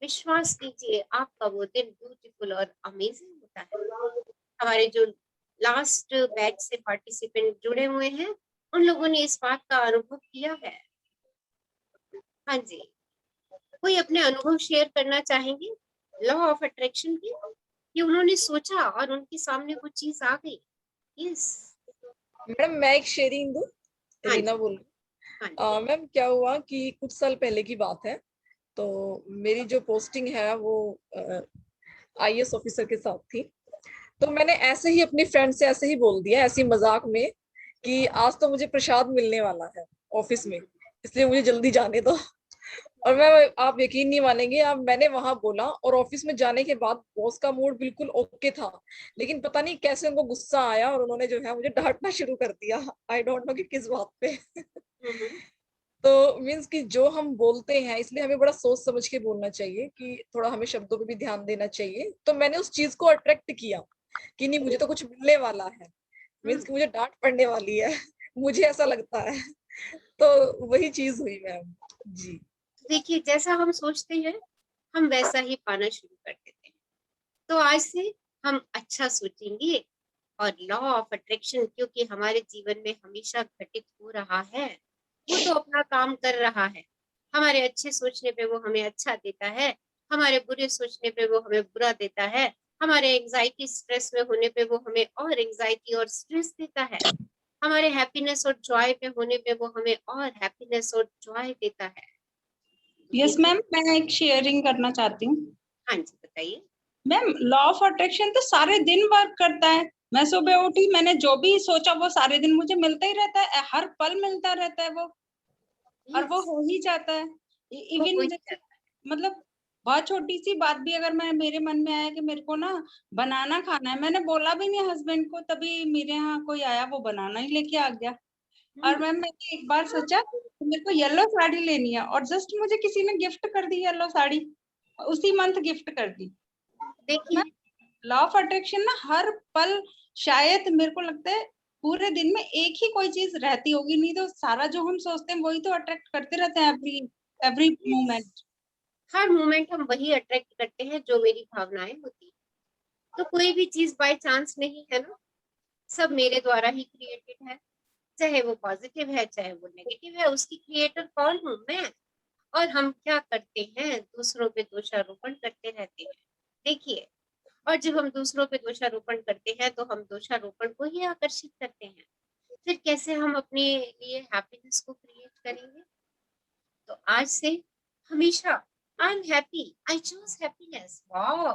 विश्वास कीजिए आपका वो दिन ब्यूटीफुल और अमेजिंग होता है। हमारे जो लास्ट बैच से पार्टिसिपेंट जुड़े हुए हैं, उन लोगों ने इस बात का अनुभव किया है। हाँ जी, कोई अपने अनुभव शेयर करना चाहेंगे लॉ ऑफ अट्रैक्शन की, कि उन्होंने सोचा और उनके सामने वो चीज आ गई? यस। मैडम मैं एक शेयरिंग दूं, हाँ रीना जी, बोल हाँ रही। मैम क्या हुआ कि कुछ साल पहले की बात है, तो मेरी जो पोस्टिंग है वो आईएएस ऑफिसर के साथ थी। तो मैंने ऐसे ही अपनी फ्रेंड से ऐसे ही बोल दिया, ऐसी मजाक में, कि आज तो मुझे प्रसाद मिलने वाला है ऑफिस में, इसलिए मुझे जल्दी जाने दो। और मैं, आप यकीन नहीं मानेंगे, अब मैंने वहां बोला और ऑफिस में जाने के बाद बॉस का मूड बिल्कुल ओके था, लेकिन पता नहीं कैसे उनको गुस्सा आया और उन्होंने जो है मुझे डांटना शुरू कर दिया। आई डोंट नो कि किस बात पे। जी। तो मीन्स कि जो हम बोलते हैं, इसलिए हमें बड़ा सोच समझ के बोलना चाहिए, कि थोड़ा हमें शब्दों पे भी ध्यान देना चाहिए। तो मैंने उस चीज को अट्रैक्ट किया कि नहीं, मुझे तो कुछ मिलने वाला है, मीन्स कि मुझे डांट पड़ने वाली है। मुझे ऐसा लगता है। तो वही चीज हुई मैम जी। देखिए जैसा हम सोचते हैं हम वैसा ही पाना शुरू कर देते हैं। तो आज से हम अच्छा सोचेंगे, और लॉ ऑफ अट्रैक्शन क्योंकि हमारे जीवन में हमेशा घटित हो रहा है, वो तो अपना काम कर रहा है। हमारे अच्छे सोचने पे वो हमें अच्छा देता है, हमारे बुरे सोचने पे वो हमें बुरा देता है, हमारे एंजाइटी स्ट्रेस में होने पे वो हमें और एंजाइटी और स्ट्रेस देता है, हमारे हैप्पीनेस और जॉय पे होने पे वो हमें और हैप्पीनेस और जॉय देता है। यस मैम, मैं एक शेयरिंग करना चाहती हूँ। हाँ जी बताइए। मैम, लॉ ऑफ अट्रैक्शन तो सारे दिन वर्क करता है। मैं सुबह उठी, मैंने जो भी सोचा वो सारे दिन मुझे मिलता ही रहता है, हर पल मिलता रहता है वो, और वो हो ही जाता है। इवन हो ही जैसे जाता मतलब बहुत छोटी सी बात भी अगर मेरे मन में आया कि मेरे को ना बनाना खाना है, मैंने बोला भी नहीं हस्बैंड को, तभी मेरे यहाँ कोई आया, वो बनाना ही लेके आ गया। और मैम मैंने एक बार सोचा कि मेरे को येलो साड़ी लेनी है, और जस्ट मुझे किसी ने गिफ्ट कर दी येलो साड़ी, उसी मंथ गिफ्ट कर दी। देखिए लॉ ऑफ अट्रैक्शन ना हर पल, शायद मेरे को लगता है पूरे दिन में एक ही कोई चीज रहती होगी, नहीं तो सारा जो हम सोचते हैं वही तो अट्रैक्ट करते रहते हैं एवरी एवरी मोमेंट। हर मोमेंट हम वही अट्रैक्ट करते हैं जो मेरी भावनाएं होती हैं। तो कोई भी चीज बाय चांस नहीं है ना, सब मेरे द्वारा ही क्रिएटेड है, चाहे वो पॉजिटिव है चाहे वो नेगेटिव है, उसकी क्रिएटर कौन हूँ मैं। और हम क्या करते हैं, दूसरों पे दोषारोपण करते रहते हैं। देखिए, और जब हम दूसरों पे दोषारोपण करते हैं तो हम दोषारोपण को ही आकर्षित करते हैं। फिर कैसे हम अपने लिए हैप्पीनेस को क्रिएट करेंगे। तो आज से हमेशा I am happy, I choose happiness, wow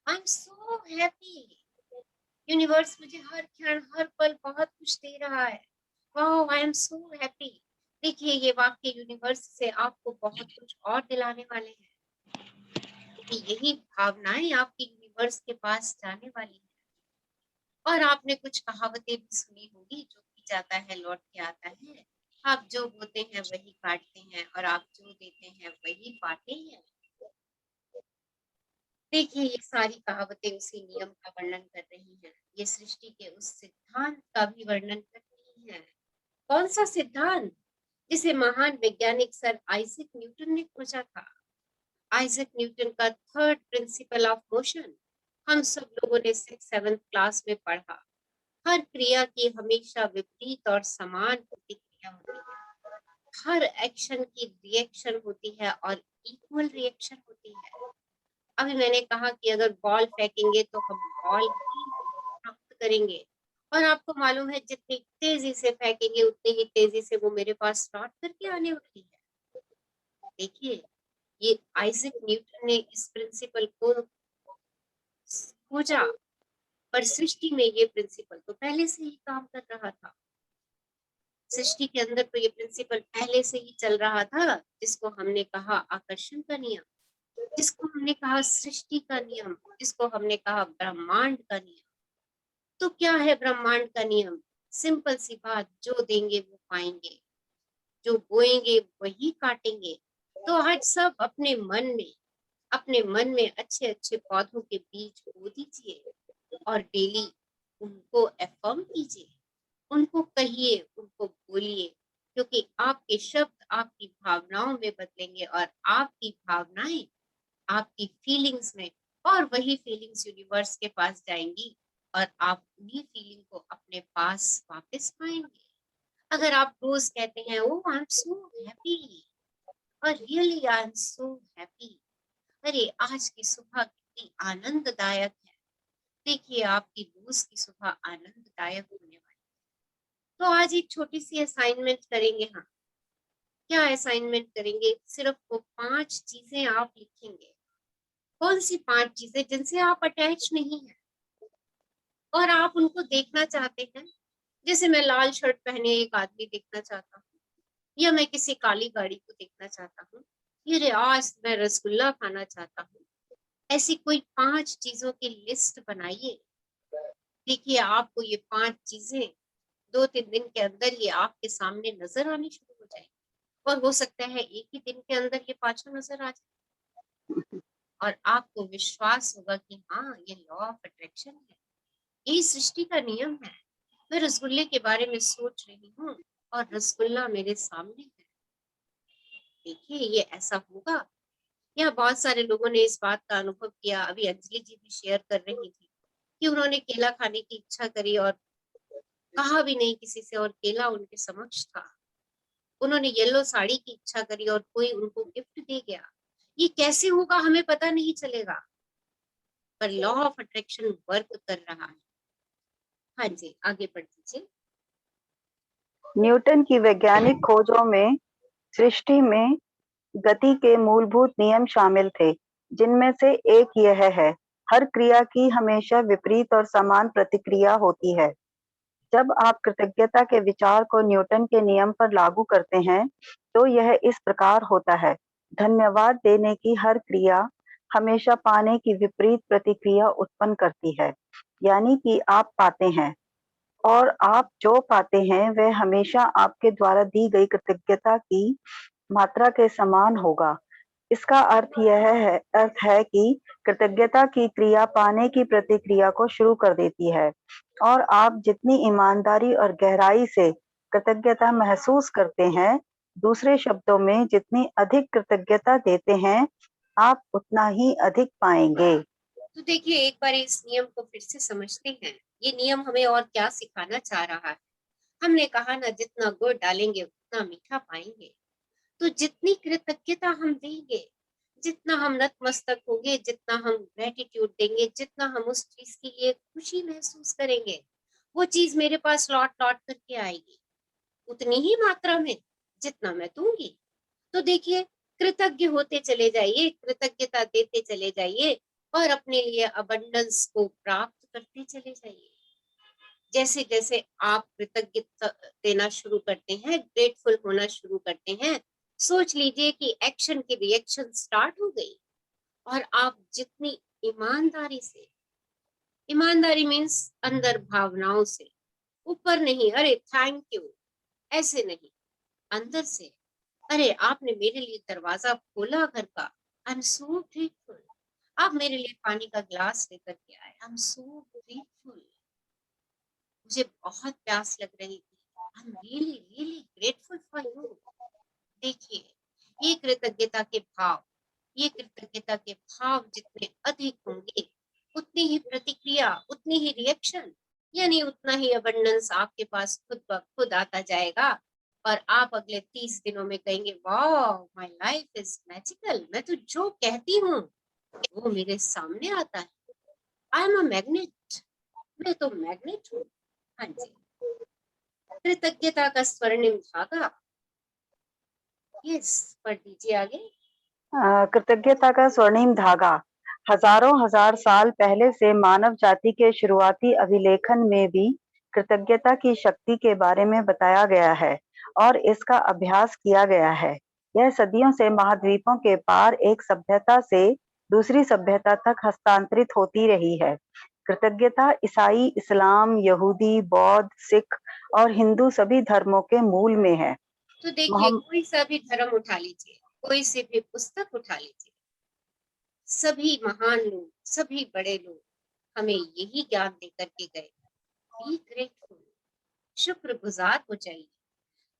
I am so happy, universe मुझे हर क्षण हर पल बहुत कुछ दे रहा है, wow I am so happy. देखिए ये वाक्य यूनिवर्स से आपको बहुत कुछ और दिलाने वाले हैं, क्योंकि यही भावनाएं आपकी यूनिवर्स के पास जाने वाली है। और आपने कुछ कहावतें भी सुनी होगी, जो भी जाता है लौट के आता है, आप जो बोते हैं वही काटते हैं, और आप जो देते हैं वही पाते हैं। देखिए ये सारी कहावतें उसी नियम का वर्णन कर रही हैं, ये सृष्टि के उस सिद्धांत का भी वर्णन कर रही हैं। कौन सा सिद्धांत, जिसे महान वैज्ञानिक सर आइजैक न्यूटन ने खोजा था। आइजैक न्यूटन का थर्ड प्रिंसिपल ऑफ मोशन हम सब लोगों ने 6th-7th क्लास में पढ़ा। हर क्रिया की हमेशा विपरीत और समान प्रतिक्रिया होती है, हर एक्शन की रिएक्शन होती है और इक्वल रिएक्शन होती है। अभी मैंने कहा कि अगर बॉल फेंकेंगे तो हम बॉल ही प्राप्त करेंगे, और आपको मालूम है जितनी तेजी से फेंकेंगे उतनी ही तेजी से वो मेरे पास लौट करके आने वाली है। देखिए ये आइजैक न्यूटन ने इस प्रिंसिपल को खोजा, पर सृष्टि में ये प्रिंसिपल तो पहले से ही काम कर रहा था। सृष्टि के अंदर तो ये प्रिंसिपल पहले से ही चल रहा था, जिसको हमने कहा आकर्षण का नियम, जिसको हमने कहा सृष्टि का नियम, जिसको हमने कहा ब्रह्मांड का नियम। तो क्या है ब्रह्मांड का नियम, सिंपल सी बात, जो देंगे वो पाएंगे, जो बोएंगे वही काटेंगे। तो आज सब अपने मन में अच्छे अच्छे पौधों के बीज बो दीजिए, और डेली उनको एफर्म कीजिए, उनको कहिए, उनको बोलिए, क्योंकि आपके शब्द आपकी भावनाओं में बदलेंगे, और आपकी भावनाएं आपकी फीलिंग्स में, और वही फीलिंग्स यूनिवर्स के पास जाएंगी, और आप उन्हीं फीलिंग को अपने पास वापस पाएंगे। अगर आप रोज कहते हैं ओ आई एम सो हैप्पी, और really I am so happy, अरे आज की सुबह कितनी आनंददायक है, देखिए आपकी रोज की सुबह आनंददायक होने वाली है। तो आज एक छोटी सी असाइनमेंट करेंगे हम। क्या असाइनमेंट करेंगे, सिर्फ वो 5 चीजें आप लिखेंगे। कौन सी 5 चीजें जिनसे आप अटैच नहीं है और आप उनको देखना चाहते हैं। जैसे मैं लाल शर्ट पहने एक आदमी देखना चाहता हूँ, या मैं किसी काली गाड़ी को देखना चाहता हूँ, या आज मैं रसगुल्ला खाना चाहता हूँ। ऐसी कोई 5 चीजों की लिस्ट बनाइए। देखिए आपको ये 5 चीजें 2-3 दिन के अंदर ये आपके सामने नजर आनी शुरू हो जाएगी, और हो सकता है एक ही दिन के अंदर ये 5 नजर आ जाए, और आपको विश्वास होगा कि हाँ ये लॉ ऑफ अट्रैक्शन है, यही सृष्टि का नियम है। मैं रसगुल्ले के बारे में सोच रही हूँ और रसगुल्ला मेरे सामने है। देखिए ये ऐसा होगा। यहाँ बहुत सारे लोगों ने इस बात का अनुभव किया, अभी अंजलि जी भी शेयर कर रही थी कि उन्होंने केला खाने की इच्छा करी और कहा भी नहीं किसी से, और केला उनके समक्ष था। उन्होंने येलो साड़ी की इच्छा करी और कोई उनको गिफ्ट दे गया। ये कैसे होगा हमें पता नहीं चलेगा, पर लॉ ऑफ अट्रैक्शन वर्क कर रहा है। हाँ जी, आगे बढ़ दीजिए। न्यूटन की वैज्ञानिक खोजों में सृष्टि में गति के मूलभूत नियम शामिल थे, जिनमें से एक यह है, हर क्रिया की हमेशा विपरीत और समान प्रतिक्रिया होती है। जब आप कृतज्ञता के विचार को न्यूटन के नियम पर लागू करते हैं, तो यह इस प्रकार होता है, धन्यवाद देने की हर क्रिया हमेशा पाने की विपरीत प्रतिक्रिया उत्पन्न करती है। यानी कि आप पाते हैं और आप जो पाते हैं वह हमेशा आपके द्वारा दी गई कृतज्ञता की मात्रा के समान होगा। इसका अर्थ है कि कृतज्ञता की क्रिया पाने की प्रतिक्रिया को शुरू कर देती है, और आप जितनी ईमानदारी और गहराई से कृतज्ञता महसूस करते हैं, दूसरे शब्दों में जितनी अधिक कृतज्ञता देते हैं, आप उतना ही अधिक पाएंगे। तो देखिए, एक बार इस नियम को फिर से समझते हैं। ये नियम हमें और क्या सिखाना चाह रहा है? हमने कहा ना, जितना गुड़ डालेंगे उतना मीठा पाएंगे। तो जितनी कृतज्ञता हम देंगे, जितना हम नतमस्तक होंगे, जितना हम ग्रेटिट्यूड देंगे, जितना हम उस चीज के लिए खुशी महसूस करेंगे, वो चीज मेरे पास लौट लौट करके आएगी, उतनी ही मात्रा में जितना मैं दूंगी। तो देखिए, कृतज्ञ होते चले जाइए, कृतज्ञता देते चले जाइए, और अपने लिए अबंडेंस को प्राप्त करते चले जाइए। जैसे जैसे आप कृतज्ञता देना शुरू करते हैं, ग्रेटफुल होना शुरू करते हैं, सोच लीजिए कि एक्शन की रिएक्शन स्टार्ट हो गई, और आप जितनी ईमानदारी से, ईमानदारी मीन्स अंदर भावनाओं से, ऊपर नहीं अरे थैंक यू ऐसे नहीं, अंदर से, अरे आपने मेरे लिए दरवाजा खोला घर का, आई एम सो ग्रेटफुल। आप मेरे लिए पानी का ग्लास लेकर के आए, आई एम सो ग्रेटफुल। मुझे बहुत प्यास लग रही थी, I am really really grateful for you. देखिए, ये कृतज्ञता के भाव, ये कृतज्ञता के भाव जितने अधिक होंगे, उतनी ही प्रतिक्रिया, उतनी ही रिएक्शन, यानी उतना ही अबंडेंस आपके पास खुद ब खुद आता जाएगा, और आप अगले 30 दिनों में कहेंगे, वाह माय लाइफ इज मैजिकल। मैं तो जो कहती हूँ वो मेरे सामने आता है। आई एम अ मैग्नेट, मैं तो मैग्नेट हूँ। हाँ जी, कृतज्ञता का स्वर्णिम धागा। यस, पढ़ दीजिए आगे। कृतज्ञता का स्वर्णिम धागा। हजारों हजार साल पहले से मानव जाति के शुरुआती अभिलेखन में भी कृतज्ञता की शक्ति के बारे में बताया गया है और इसका अभ्यास किया गया है। यह सदियों से महाद्वीपों के पार एक सभ्यता से दूसरी सभ्यता तक हस्तांतरित होती रही है। कृतज्ञता ईसाई, इस्लाम, यहूदी, बौद्ध, सिख और हिंदू सभी धर्मों के मूल में है। तो देखिए, कोई सा भी धर्म उठा लीजिए, कोई सी भी पुस्तक उठा लीजिए, सभी महान लोग, सभी बड़े लोग हमें यही ज्ञान देकर के गए, बी ग्रेटफुल, शुक्रगुजार हो जाइए।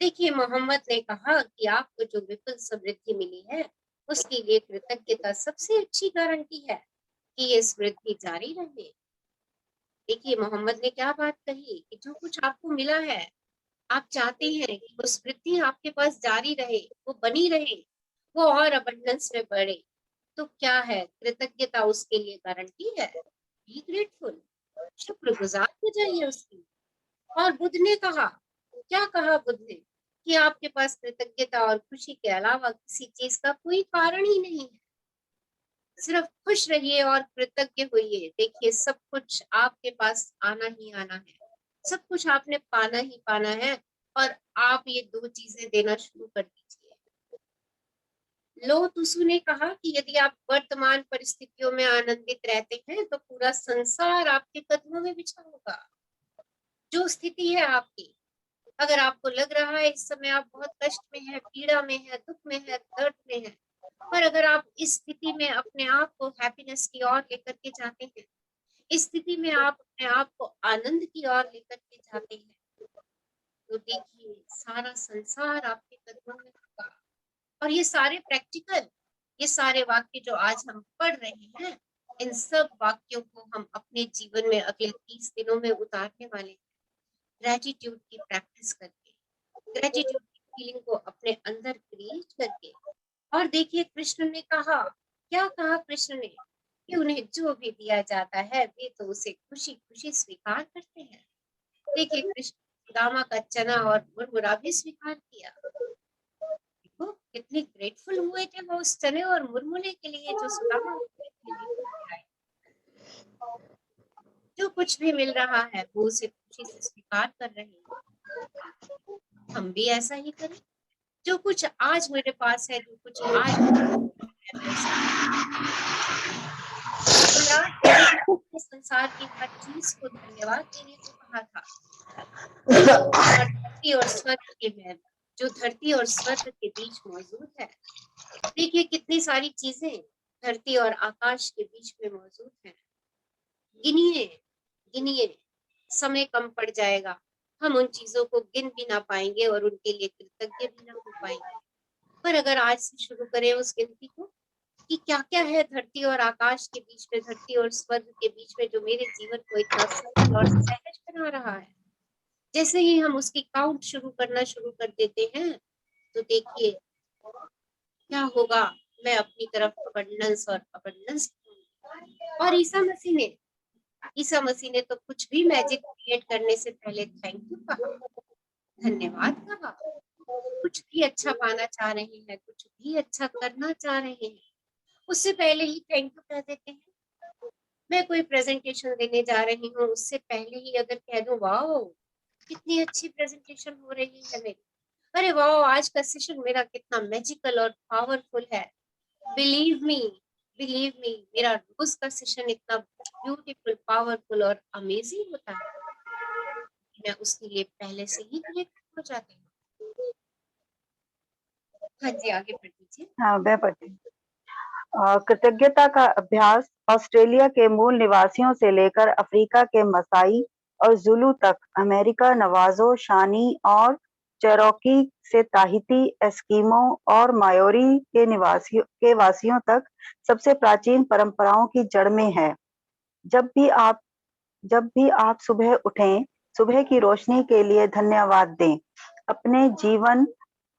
देखिए, मोहम्मद ने कहा कि आपको जो विपुल समृद्धि मिली है, उसके लिए कृतज्ञता सबसे अच्छी गारंटी है कि ये समृद्धि जारी रहे। देखिए, मोहम्मद ने क्या बात कही कि जो कुछ आपको मिला है, आप चाहते हैं कि वो समृद्धि आपके पास जारी रहे, वो बनी रहे, वो और अबंडेंस में बढ़े। तो क्या है, कृतज्ञता उसके लिए गारंटी है। बी ग्रेटफुल, शुक्रगुजार हो जाइए उसकी। और बुद्ध ने कहा, क्या कहा बुद्ध ने, कि आपके पास कृतज्ञता और खुशी के अलावा किसी चीज का कोई कारण ही नहीं है, सिर्फ खुश रहिए और कृतज्ञ होइए। देखिए, सब कुछ आपके पास आना ही आना है, सब कुछ आपने पाना ही पाना है, और आप ये दो चीजें देना शुरू कर दीजिए। लो तुसु ने कहा कि यदि आप वर्तमान परिस्थितियों में आनंदित रहते हैं, तो पूरा संसार आपके कदमों में बिछा होगा। जो स्थिति है आपकी, अगर आपको लग रहा है इस समय आप बहुत कष्ट में है, पीड़ा में है, दुख में है, दर्द में है, पर अगर आप इस स्थिति में अपने आप को हैप्पीनेस की ओर लेकर के जाते हैं, इस स्थिति में आप अपने आप को आनंद की ओर लेकर के जाते हैं, तो देखिए, सारा संसार आपके कदमों में होगा। और ये सारे प्रैक्टिकल, ये सारे वाक्य जो आज हम पढ़ रहे हैं, इन सब वाक्यों को हम अपने जीवन में अगले 30 दिनों में उतारने वाले हैं, ग्रेटिट्यूड की प्रैक्टिस करके, ग्रेटिट्यूड की फीलिंग को अपने अंदर क्रिएट करके, और देखिए कृष्ण ने कहा, क्या कहा कृष्ण ने, कि उन्हें जो भी दिया जाता है वे तो उसे खुशी खुशी स्वीकार करते हैं। देखिए कृष्ण सुदामा का चना और मुरमुरा भी स्वीकार किया। देखो कितने ग्रेटफुल हुए थे वो उस चने और मुरमुरे के लिए जो सुदामा उनके लिए लेकर आए। जो कुछ भी मिल रहा है वो उसे खुशी से स्वीकार कर रहे हैं। हम भी ऐसा ही करें। जो कुछ आज मेरे पास है, जो कुछ आज है, मैं उसे और याद देने के संसार की हर चीज को धन्यवाद देने को कहा था। और धरती और स्वर्ग के में जो धरती और स्वर्ग के बीच मौजूद है। देखिए कितनी सारी चीजें धरती और आकाश के बीच में मौजूद हैं। गिनिए गिनिए, समय कम पड़ जाएगा, हम उन चीजों को गिन भी ना पाएंगे और उनके लिए कृतज्ञ भी ना हो पाएंगे। पर अगर आज से शुरू करें उस गिनती को कि क्या क्या है धरती और आकाश के बीच में, धरती और स्वर्ग के बीच में, जो मेरे जीवन को इतना सरल और सहज बना रहा है। जैसे ही हम उसकी काउंट शुरू करना शुरू कर देते हैं तो देखिए क्या होगा, मैं अपनी तरफ अबंडेंस और अबंडेंस। और ईसा मसीह ने तो कुछ भी मैजिक क्रिएट करने से पहले थैंक यू कहा, धन्यवाद कहा। कुछ भी अच्छा पाना चाह रहे हैं, कुछ भी अच्छा करना चाह रहे हैं, उससे पहले ही थैंक यू कह देते हैं। मैं कोई प्रेजेंटेशन देने जा रही हूँ, उससे पहले ही अगर कह दूं वाओ कितनी अच्छी प्रेजेंटेशन हो रही है मेरी, अरे वाओ आज का सेशन मेरा कितना मैजिकल और पावरफुल है, बिलीव मी मेरा रोज का सेशन इतना ब्यूटीफुल, पावरफुल और अमेजिंग होता है। मैं उसके लिए पहले से ही कनेक्ट हो जाती हूँ। हाँ जी आगे बढ़ दीजिए। हाँ, मैं पढ़ती हूँ। कृतज्ञता का अभ्यास ऑस्ट्रेलिया के मूल निवासियों से लेकर अफ्रीका के मसाई और जुलू तक, अमेरिका, नवाजो, शानी और चेरोकी से ताहिती, एस्किमो और मायोरी के वासियों तक सबसे प्राचीन परंपराओं की जड़ में है। जब भी आप सुबह उठें, सुबह की रोशनी के लिए धन्यवाद दें, अपने जीवन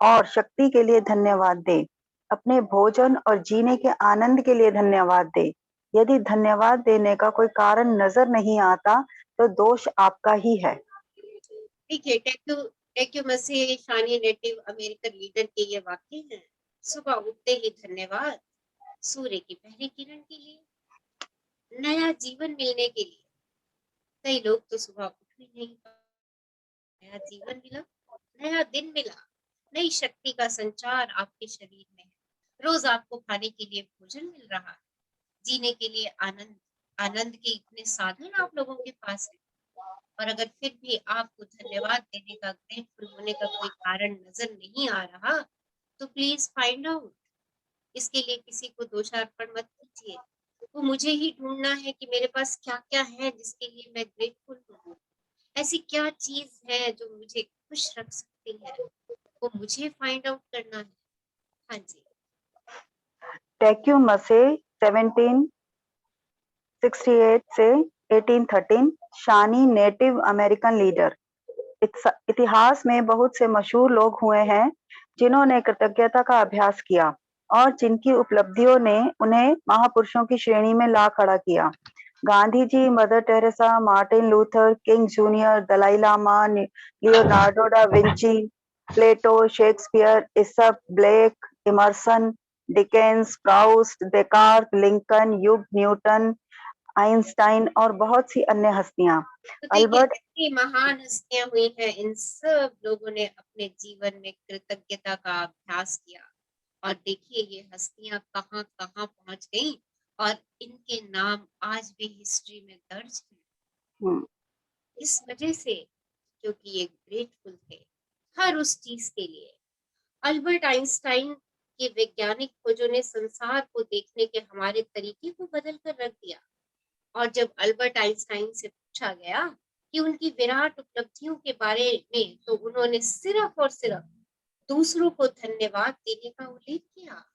और शक्ति के लिए धन्यवाद दें, अपने भोजन और जीने के आनंद के लिए धन्यवाद दें। यदि धन्यवाद देने का कोई कारण नजर नहीं आता तो दोष आपका ही है। देखिए टेक्यू मसीह शानी नेटिव अमेरिकन लीडर के ये वाक्य हैं। सुबह उठते ही धन्यवाद, सूर्य की पहली किरण के लिए, नया जीवन मिलने के लिए। कई लोग तो सुबह उठ भी नहीं पाते, नया जीवन मिला, नया दिन मिला, नई शक्ति का संचार आपके शरीर में है, रोज आपको खाने के लिए भोजन मिल रहा है, जीने के लिए आनंद आनंद के इतने साधन आप लोगों के पास है। और अगर फिर भी आपको धन्यवाद देने का, ग्रेटफुल होने का कोई कारण नजर नहीं आ रहा तो प्लीज फाइंड आउट। इसके लिए किसी को दोषारोपण मत कीजिए, वो मुझे ही ढूंढना है कि मेरे पास क्या क्या है जिसके लिए मैं ग्रेटफुल हूँ, ऐसी क्या चीज है जो मुझे खुश रख सकती है, वो मुझे फाइंड आउट करना है। हाँ जी टेक्यू मसे 1768 से 1813, शानी नेटिव अमेरिकन लीडर। इतिहास में बहुत से मशहूर लोग हुए हैं जिन्होंने कृतज्ञता का अभ्यास किया और जिनकी उपलब्धियों ने उन्हें महापुरुषों की श्रेणी में ला खड़ा किया। Gandhi ji, Mother Teresa, Martin Luther King Junior, Dalai Lama, Leonardo da Vinci, Plato, Shakespeare, Aesop, Blake, Emerson, Dickens, Proust, Descartes, Lincoln, युग, न्यूटन, आइंस्टाइन और बहुत सी अन्य हस्तियां। तो देखिए अल्बर्ट जितनी महान हस्तियां हुई हैं, इन सब लोगों ने अपने जीवन में कृतज्ञता का अभ्यास किया। और देखिए ये हस्तियां कहाँ कहाँ पहुंच गईं और इनके नाम आज भी हिस्ट्री में दर्ज हैं। इस वजह से क्योंकि ये ग्रेटफुल थे हर उस चीज के लिए। अल्बर्ट आइंस्टाइन के वैज्ञानिक खोजों ने संसार को देखने के हमारे तरीके को बदल कर रख दिया। और जब अल्बर्ट आइंस्टाइन से पूछा गया कि उनकी विराट उपलब्धियों के बारे में, तो उन्होंने सिर्फ और सिर्फ दूसरों को धन्यवाद देने का उल्लेख किया।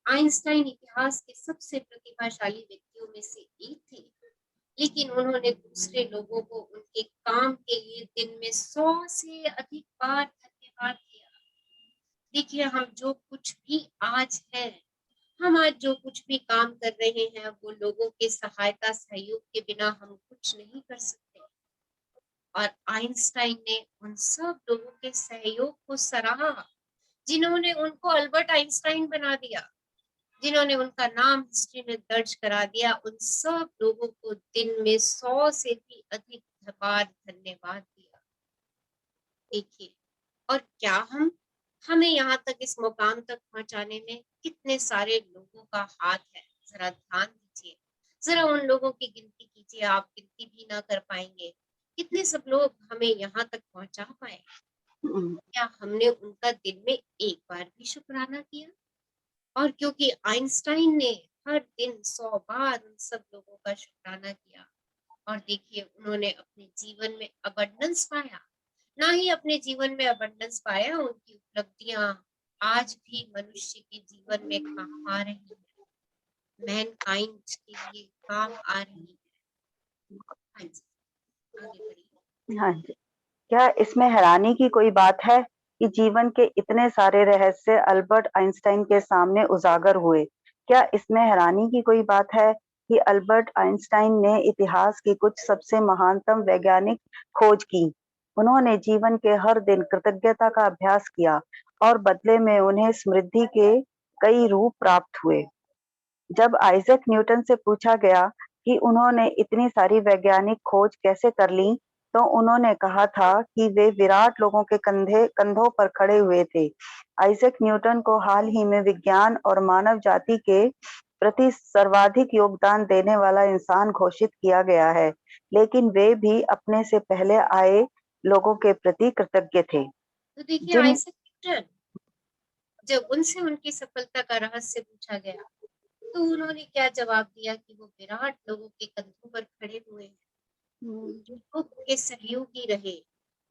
आइंस्टाइन इतिहास के सबसे प्रतिभाशाली व्यक्तियों में से एक थे, लेकिन उन्होंने दूसरे लोगों को उनके काम के लिए दिन में 100 से अधिक बार धन्यवाद दिया। देखिए हम जो कुछ भी आज है, हम आज जो कुछ भी काम कर रहे हैं वो लोगों के सहायता सहयोग के बिना हम कुछ नहीं कर सकते। और आइंस्टाइन ने उन सब लोगों के सहयोग को सराहा जिन्होंने उनको अल्बर्ट आइंस्टाइन बना दिया, जिन्होंने उनका नाम हिस्ट्री में दर्ज करा दिया। उन सब लोगों को दिन में 100 से भी अधिक बार धन्यवाद दिया। देखिए, और क्या हमें यहाँ तक इस मुकाम तक पहुंचाने में कितने सारे लोगों का हाथ है, जरा ध्यान दीजिए। जरा उन लोगों की गिनती कीजिए, आप गिनती भी ना कर पाएंगे कितने सब लोग हमें यहाँ तक पहुंचा पाए। क्या हमने उनका दिन में एक बार भी शुक्राना किया? और क्योंकि आइंस्टाइन ने हर दिन 100 बार उन सब लोगों का शुक्राना किया, और देखिए उन्होंने अपने जीवन में अबंडेंस पाया। ना ही अपने जीवन में अबंडेंस पाया, उनकी उपलब्धियां आज भी मनुष्य के जीवन में काम आ रही है, मैनकाइंड के लिए काम आ रही है। हाँ जी, आगे बढ़िए। हाँ जी। क्या इसमें हैरानी की कोई बात है कि जीवन के इतने सारे रहस्य अल्बर्ट आइंस्टाइन के सामने उजागर हुए? क्या इसमें हैरानी की कोई बात है कि अल्बर्ट आइंस्टाइन ने इतिहास की कुछ सबसे महानतम वैज्ञानिक खोज की? उन्होंने जीवन के हर दिन कृतज्ञता का अभ्यास किया और बदले में उन्हें समृद्धि के कई रूप प्राप्त हुए। जब आइजैक न्यूटन से पूछा गया कि उन्होंने इतनी सारी वैज्ञानिक खोज कैसे कर ली, तो उन्होंने कहा था कि वे विराट लोगों के कंधों पर खड़े हुए थे। आइजैक न्यूटन को हाल ही में विज्ञान और मानव जाति के प्रति सर्वाधिक योगदान देने वाला इंसान घोषित किया गया है, लेकिन वे भी अपने से पहले आए लोगों के प्रति कृतज्ञ थे। तो देखिए जिन आइजैक न्यूटन, जब उनसे उनकी सफलता का रहस्य पूछा गया तो उन्होंने क्या जवाब दिया कि वो विराट लोगों के कंधों पर खड़े हुए हैं, लोगों के सहयोगी रहे।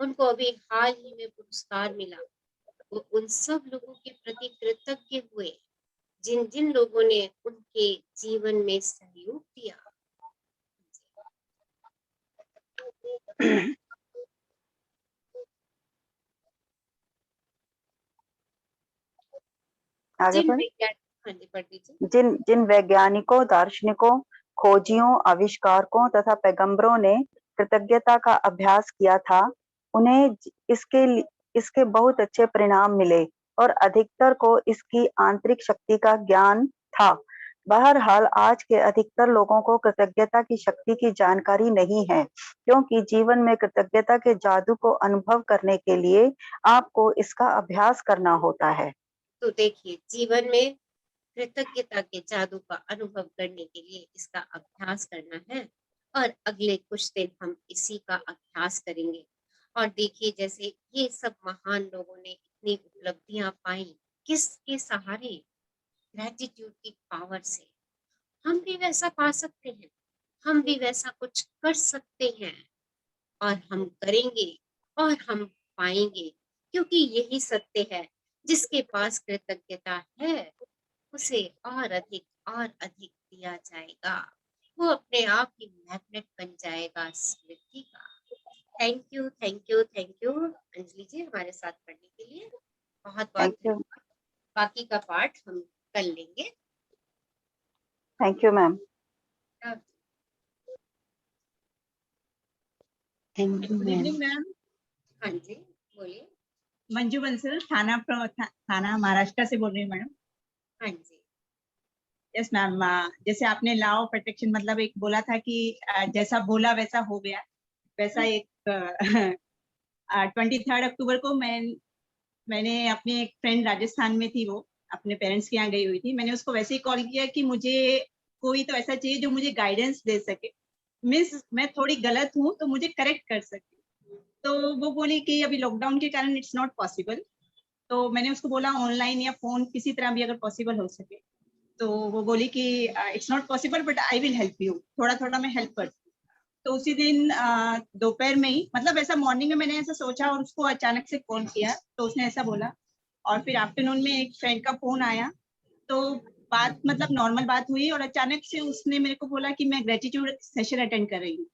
उनको अभी हाल ही में पुरस्कार मिला। वो उन सब लोगों के प्रति कृतज्ञ हुए जिन जिन लोगों ने उनके जीवन में सहयोग दिया। आगे जिन बढ़े। वैज्ञानिक, हाँ जी पढ़ लीजिए। जिन जिन वैज्ञानिकों, दार्शनिकों, खोजियों, आविष्कारकों तथा पैगंबरों ने कृतज्ञता का अभ्यास किया था, उन्हें इसके बहुत अच्छे परिणाम मिले और अधिकतर को इसकी आंतरिक शक्ति का ज्ञान था। बहरहाल आज के अधिकतर लोगों को कृतज्ञता की शक्ति की जानकारी नहीं है, क्योंकि जीवन में कृतज्ञता के जादू को अनुभव करने के लिए आपको इसका अभ्यास करना होता है। तो देखिए जीवन में कृतज्ञता के जादू का अनुभव करने के लिए इसका अभ्यास करना है, और अगले कुछ दिन हम इसी का अभ्यास करेंगे। और देखिए जैसे ये सब महान लोगों ने इतनी उपलब्धियां पाई, किसके सहारे? ग्रेटिट्यूड की पावर से। हम भी वैसा पा सकते हैं, हम भी वैसा कुछ कर सकते हैं, और हम करेंगे और हम पाएंगे, क्योंकि यही सत्य है। जिसके पास कृतज्ञता है उसे और अधिक दिया जाएगा। वो अपने आप ही मैग्नेट बन जाएगा समृद्धि का। Thank you, thank you, thank you Anjali ji हमारे साथ पढ़ने के लिए। बहुत बहुत थैंक यू। धन्यवाद। बाकी का पार्ट हम कल लेंगे। Thank you ma'am. Good evening ma'am. हाँ जी बोलिए। मंजू बंसल, थाना महाराष्ट्र से बोल रही हूँ मैडम। हाँ जी यस मैम। जैसे आपने लॉ ऑफ अट्रैक्शन मतलब एक बोला था कि जैसा बोला वैसा हो गया, वैसा एक 23 अक्टूबर को मैंने अपनी एक फ्रेंड राजस्थान में थी, वो अपने पेरेंट्स के यहाँ गई हुई थी। मैंने उसको वैसे ही कॉल किया कि मुझे कोई तो ऐसा चाहिए जो मुझे गाइडेंस दे सके, मीन्स मैं थोड़ी गलत हूँ तो मुझे करेक्ट कर सके। तो वो बोली कि अभी लॉकडाउन के कारण इट्स नॉट पॉसिबल। तो मैंने उसको बोला ऑनलाइन या फोन किसी तरह भी अगर पॉसिबल हो सके। तो वो बोली कि it's not possible but I will help you, थोड़ा थोड़ा मैं हेल्प कर। तो उसी दिन दोपहर में ही, मतलब ऐसा मॉर्निंग में मैंने ऐसा सोचा और उसको अचानक से कॉल किया तो उसने ऐसा बोला। और फिर आफ्टरनून में एक फ्रेंड का फोन आया, तो बात मतलब नॉर्मल बात हुई और अचानक से उसने मेरे को बोला कि मैं ग्रेटिट्यूड सेशन अटेंड कर रही हूँ।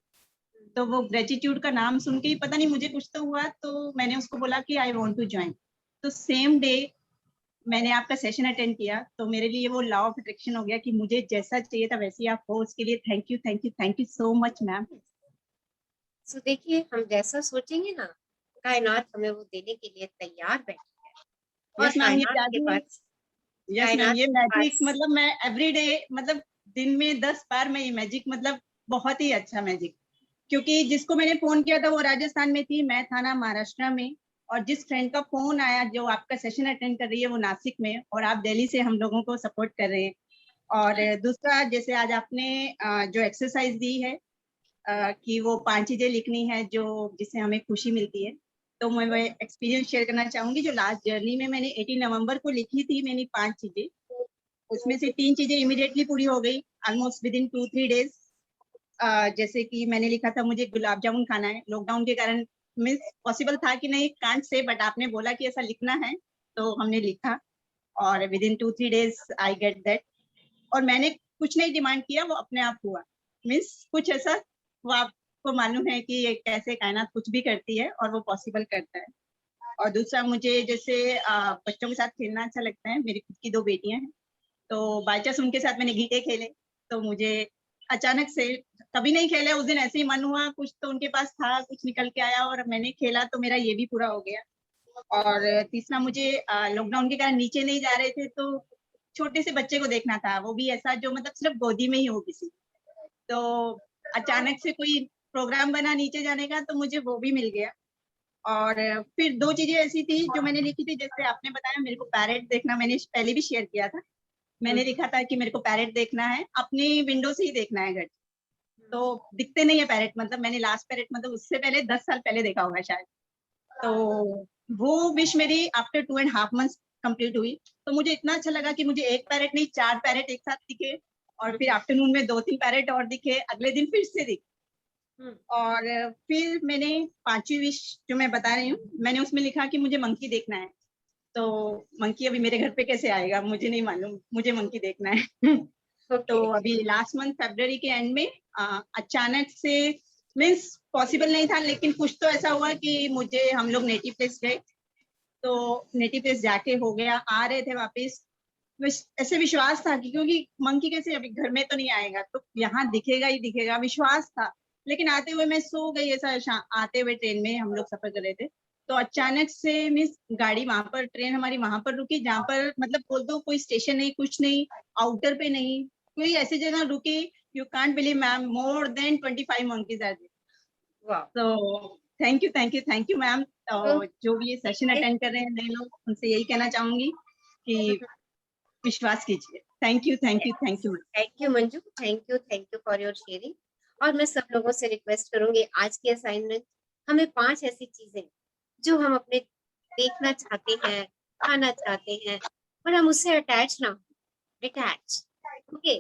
तो वो ग्रेटिट्यूड का नाम सुन के ही पता नहीं मुझे कुछ तो हुआ, तो मैंने उसको बोला कि आई वांट टू ज्वाइन। तो सेम डे मैंने आपका सेशन अटेंड किया तो मेरे लिए वो लॉ ऑफ अट्रैक्शन हो गया कि मुझे जैसा चाहिए था वैसे ही आप हो। उसके लिए thank you so much ma'am. So देखिए, हम जैसा सोचेंगे ना, कायनात हमें वो देने के लिए तैयार बैठी है। और यस मैम, ये कायनात के जादू है। पास यस मैम, कायनात ये के मैजिक पास मतलब मैं एवरी डे मतलब दिन में 10 बार मैं ये मैजिक मतलब बहुत ही अच्छा मैजिक, क्योंकि जिसको मैंने फोन किया था वो राजस्थान में थी, मैं था ना महाराष्ट्र में। और जिस फ्रेंड का फोन आया जो आपका सेशन अटेंड कर रही है वो नासिक में, और आप दिल्ली से हम लोगों को सपोर्ट कर रहे हैं। और दूसरा, जैसे आज आपने जो एक्सरसाइज दी है कि वो 5 चीजें लिखनी है जो जिससे हमें खुशी मिलती है, तो मैं एक्सपीरियंस शेयर करना चाहूंगी। जो लास्ट जर्नी में मैंने 18 नवंबर को लिखी थी मैंने 5 चीजें, उसमें से 3 चीजें इमीडिएटली पूरी हो गई ऑलमोस्ट विद इन 2-3 डेज। जैसे कि मैंने लिखा था मुझे गुलाब जामुन खाना है। लॉकडाउन के कारण मिस पॉसिबल था कि नहीं कांट से, बट आपने बोला कि ऐसा लिखना है तो हमने लिखा, और with in 2-3 days I get that. और मैंने कुछ नहीं डिमांड किया, वो अपने आप हुआ। मीन्स कुछ ऐसा, वो आपको मालूम है कि ये कैसे कायनात कुछ भी करती है और वो पॉसिबल करता है। और दूसरा, मुझे जैसे बच्चों के साथ खेलना अच्छा लगता है। मेरी खुद की 2 बेटियां हैं, तो बाई चांस उनके साथ मैंने गीटे खेले, तो मुझे अचानक से, कभी नहीं खेले उस दिन, ऐसे ही मन हुआ, कुछ तो उनके पास था, कुछ निकल के आया और मैंने खेला, तो मेरा ये भी पूरा हो गया। और तीसरा, मुझे लॉकडाउन के कारण नीचे नहीं जा रहे थे, तो छोटे से बच्चे को देखना था, वो भी ऐसा जो मतलब सिर्फ गोदी में ही हो किसी। तो अचानक से कोई प्रोग्राम बना नीचे जाने का, तो मुझे वो भी मिल गया। और फिर 2 चीजें ऐसी थी जो मैंने लिखी थी, जैसे आपने बताया मेरे को पैरेट देखना, मैंने पहले भी शेयर किया था। मैंने लिखा था कि मेरे को पैरेट देखना है, अपनी विंडो से ही देखना है घर। तो दिखते नहीं है पैरेट, मतलब मैंने लास्ट पैरेट मतलब उससे पहले 10 साल पहले देखा होगा शायद। तो वो विश मेरी आफ्टर 2.5 मंथ्स कंप्लीट हुई। तो मुझे इतना अच्छा लगा कि मुझे 1 पैरेट नहीं 4 पैरेट एक साथ दिखे, और फिर आफ्टरनून में 2-3 पैरेट और दिखे, अगले दिन फिर से दिखे। और फिर मैंने 5वीं विश जो मैं बता रही हूँ, मैंने उसमें लिखा कि मुझे मंकी देखना है। तो मंकी अभी मेरे घर पे कैसे आएगा मुझे नहीं मालूम, मुझे मंकी देखना है। तो अभी लास्ट मंथ फरवरी के एंड में अचानक से, मीन्स पॉसिबल नहीं था, लेकिन कुछ तो ऐसा हुआ कि मुझे, हम लोग नेटिव प्लेस गए, तो नेटिव प्लेस जाके हो गया, आ रहे थे वापस, ऐसे विश्वास था कि क्योंकि मंकी कैसे अभी घर में तो नहीं आएगा, तो यहाँ दिखेगा ही दिखेगा, विश्वास था। लेकिन आते हुए मैं सो गई, ऐसा आते हुए ट्रेन में हम लोग सफर कर रहे थे, तो अचानक से मिस गाड़ी वहां पर, ट्रेन हमारी वहां पर रुकी जहाँ पर मतलब बोल दो कोई स्टेशन नहीं, कुछ नहीं, आउटर पे नहीं, कोई ऐसी जगह रुकी, you can't believe ma'am, more than 25 monkeys are there. तो थैंक यू मैम। जो भी ये सेशन अटेंड कर रहे हैं नए लोग, उनसे यही कहना चाहूंगी कि विश्वास कीजिए। Thank you thank you thank you. Thank you Manju, thank you for your sharing. और मैं सब लोगों से रिक्वेस्ट करूंगी, आज की असाइनमेंट, हमें 5 ऐसी चीजें जो हम अपने देखना चाहते हैं, खाना चाहते हैं, पर हम उससे अटैच ना हो, डिटैच, ओके,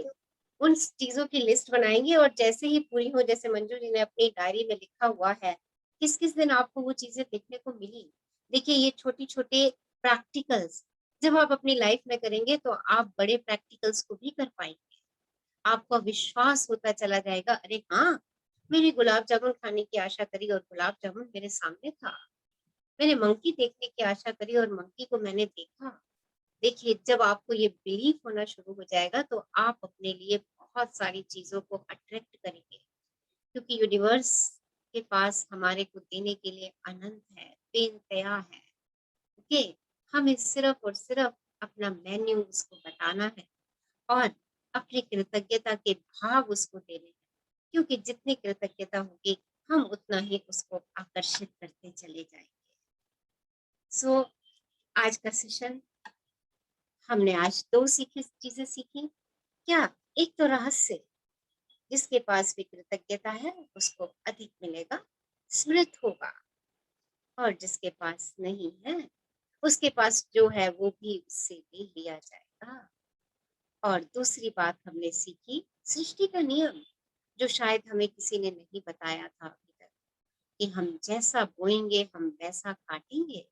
उन चीजों की लिस्ट बनाएंगे, और जैसे ही पूरी हो, जैसे मंजू जी ने अपनी डायरी में लिखा हुआ है, किस किस दिन आपको वो चीजें देखने को मिली। देखिए, ये छोटी छोटे प्रैक्टिकल्स जब आप अपनी लाइफ में करेंगे तो आप बड़े प्रैक्टिकल्स को भी कर पाएंगे। आपका विश्वास होता चला जाएगा, अरे हाँ, मैंने गुलाब जामुन खाने की आशा करी और गुलाब जामुन मेरे सामने था। मैंने मंकी देखने की आशा करी और मंकी को मैंने देखा। देखिए, जब आपको ये बिलीफ होना शुरू हो जाएगा तो आप अपने लिए बहुत सारी चीजों को अट्रैक्ट करेंगे, क्योंकि यूनिवर्स के पास हमारे को देने के लिए अनंत है, बेइंतहा है। ओके, हमें सिर्फ और सिर्फ अपना मेन्यू उसको बताना है और अपनी कृतज्ञता के भाव उसको देने हैं, क्योंकि जितनी कृतज्ञता होगी हम उतना ही उसको आकर्षित करते चले जाएंगे। सो आज का सेशन हमने आज 2 चीजें सीखी। क्या? एक तो रहस्य, जिसके पास भी कृतज्ञता है उसको अधिक मिलेगा, समृद्ध होगा, और जिसके पास नहीं है उसके पास जो है वो भी उससे भी लिया जाएगा। और दूसरी बात हमने सीखी, सृष्टि का नियम, जो शायद हमें किसी ने नहीं बताया था अभी तक, कि हम जैसा बोएंगे हम वैसा काटेंगे,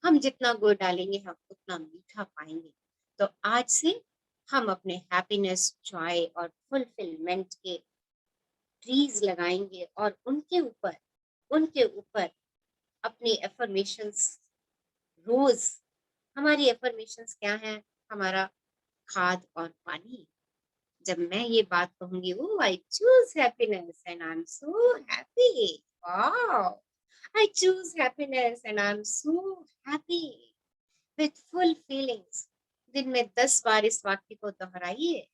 हम जितना गुड़ डालेंगे हम उतना मीठा पाएंगे। तो आज से हम अपने हैप्पीनेस, जॉय और फुलफिलमेंट के ट्रीज लगाएंगे और उनके ऊपर अपनी एफर्मेशंस रोज हमारी एफर्मेशंस क्या है? हमारा खाद और पानी। जब मैं ये बात कहूंगी, oh I choose happiness and I am so happy, wow, I choose happiness and I am so happy with full feelings. दिन में 10 बार इस वाक्य को दोहराइए।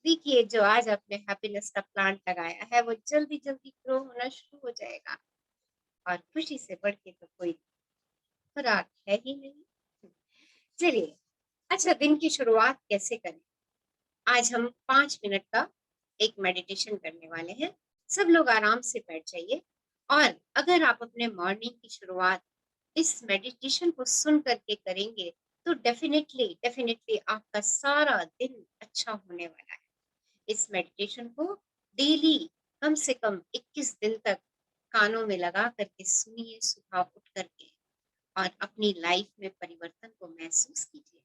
देखिए, जो आज आपने हैप्पीनेस का प्लांट लगाया है वो जल्दी जल्दी ग्रो होना शुरू हो जाएगा, और खुशी से बढ़ के तो कोई खुराक है ही नहीं। चलिए, अच्छा, दिन की शुरुआत कैसे करें? आज हम 5 मिनट का एक मेडिटेशन करने वाले हैं। सब लोग आराम से बैठ जाइए, और अगर आप अपने मॉर्निंग की शुरुआत इस मेडिटेशन को सुन करके करेंगे तो डेफिनेटली डेफिनेटली आपका सारा दिन अच्छा होने वाला है। इस मेडिटेशन को डेली कम से कम 21 दिन तक कानों में लगा करके सुनिए सुबह उठ करके, और अपनी लाइफ में परिवर्तन को महसूस कीजिए।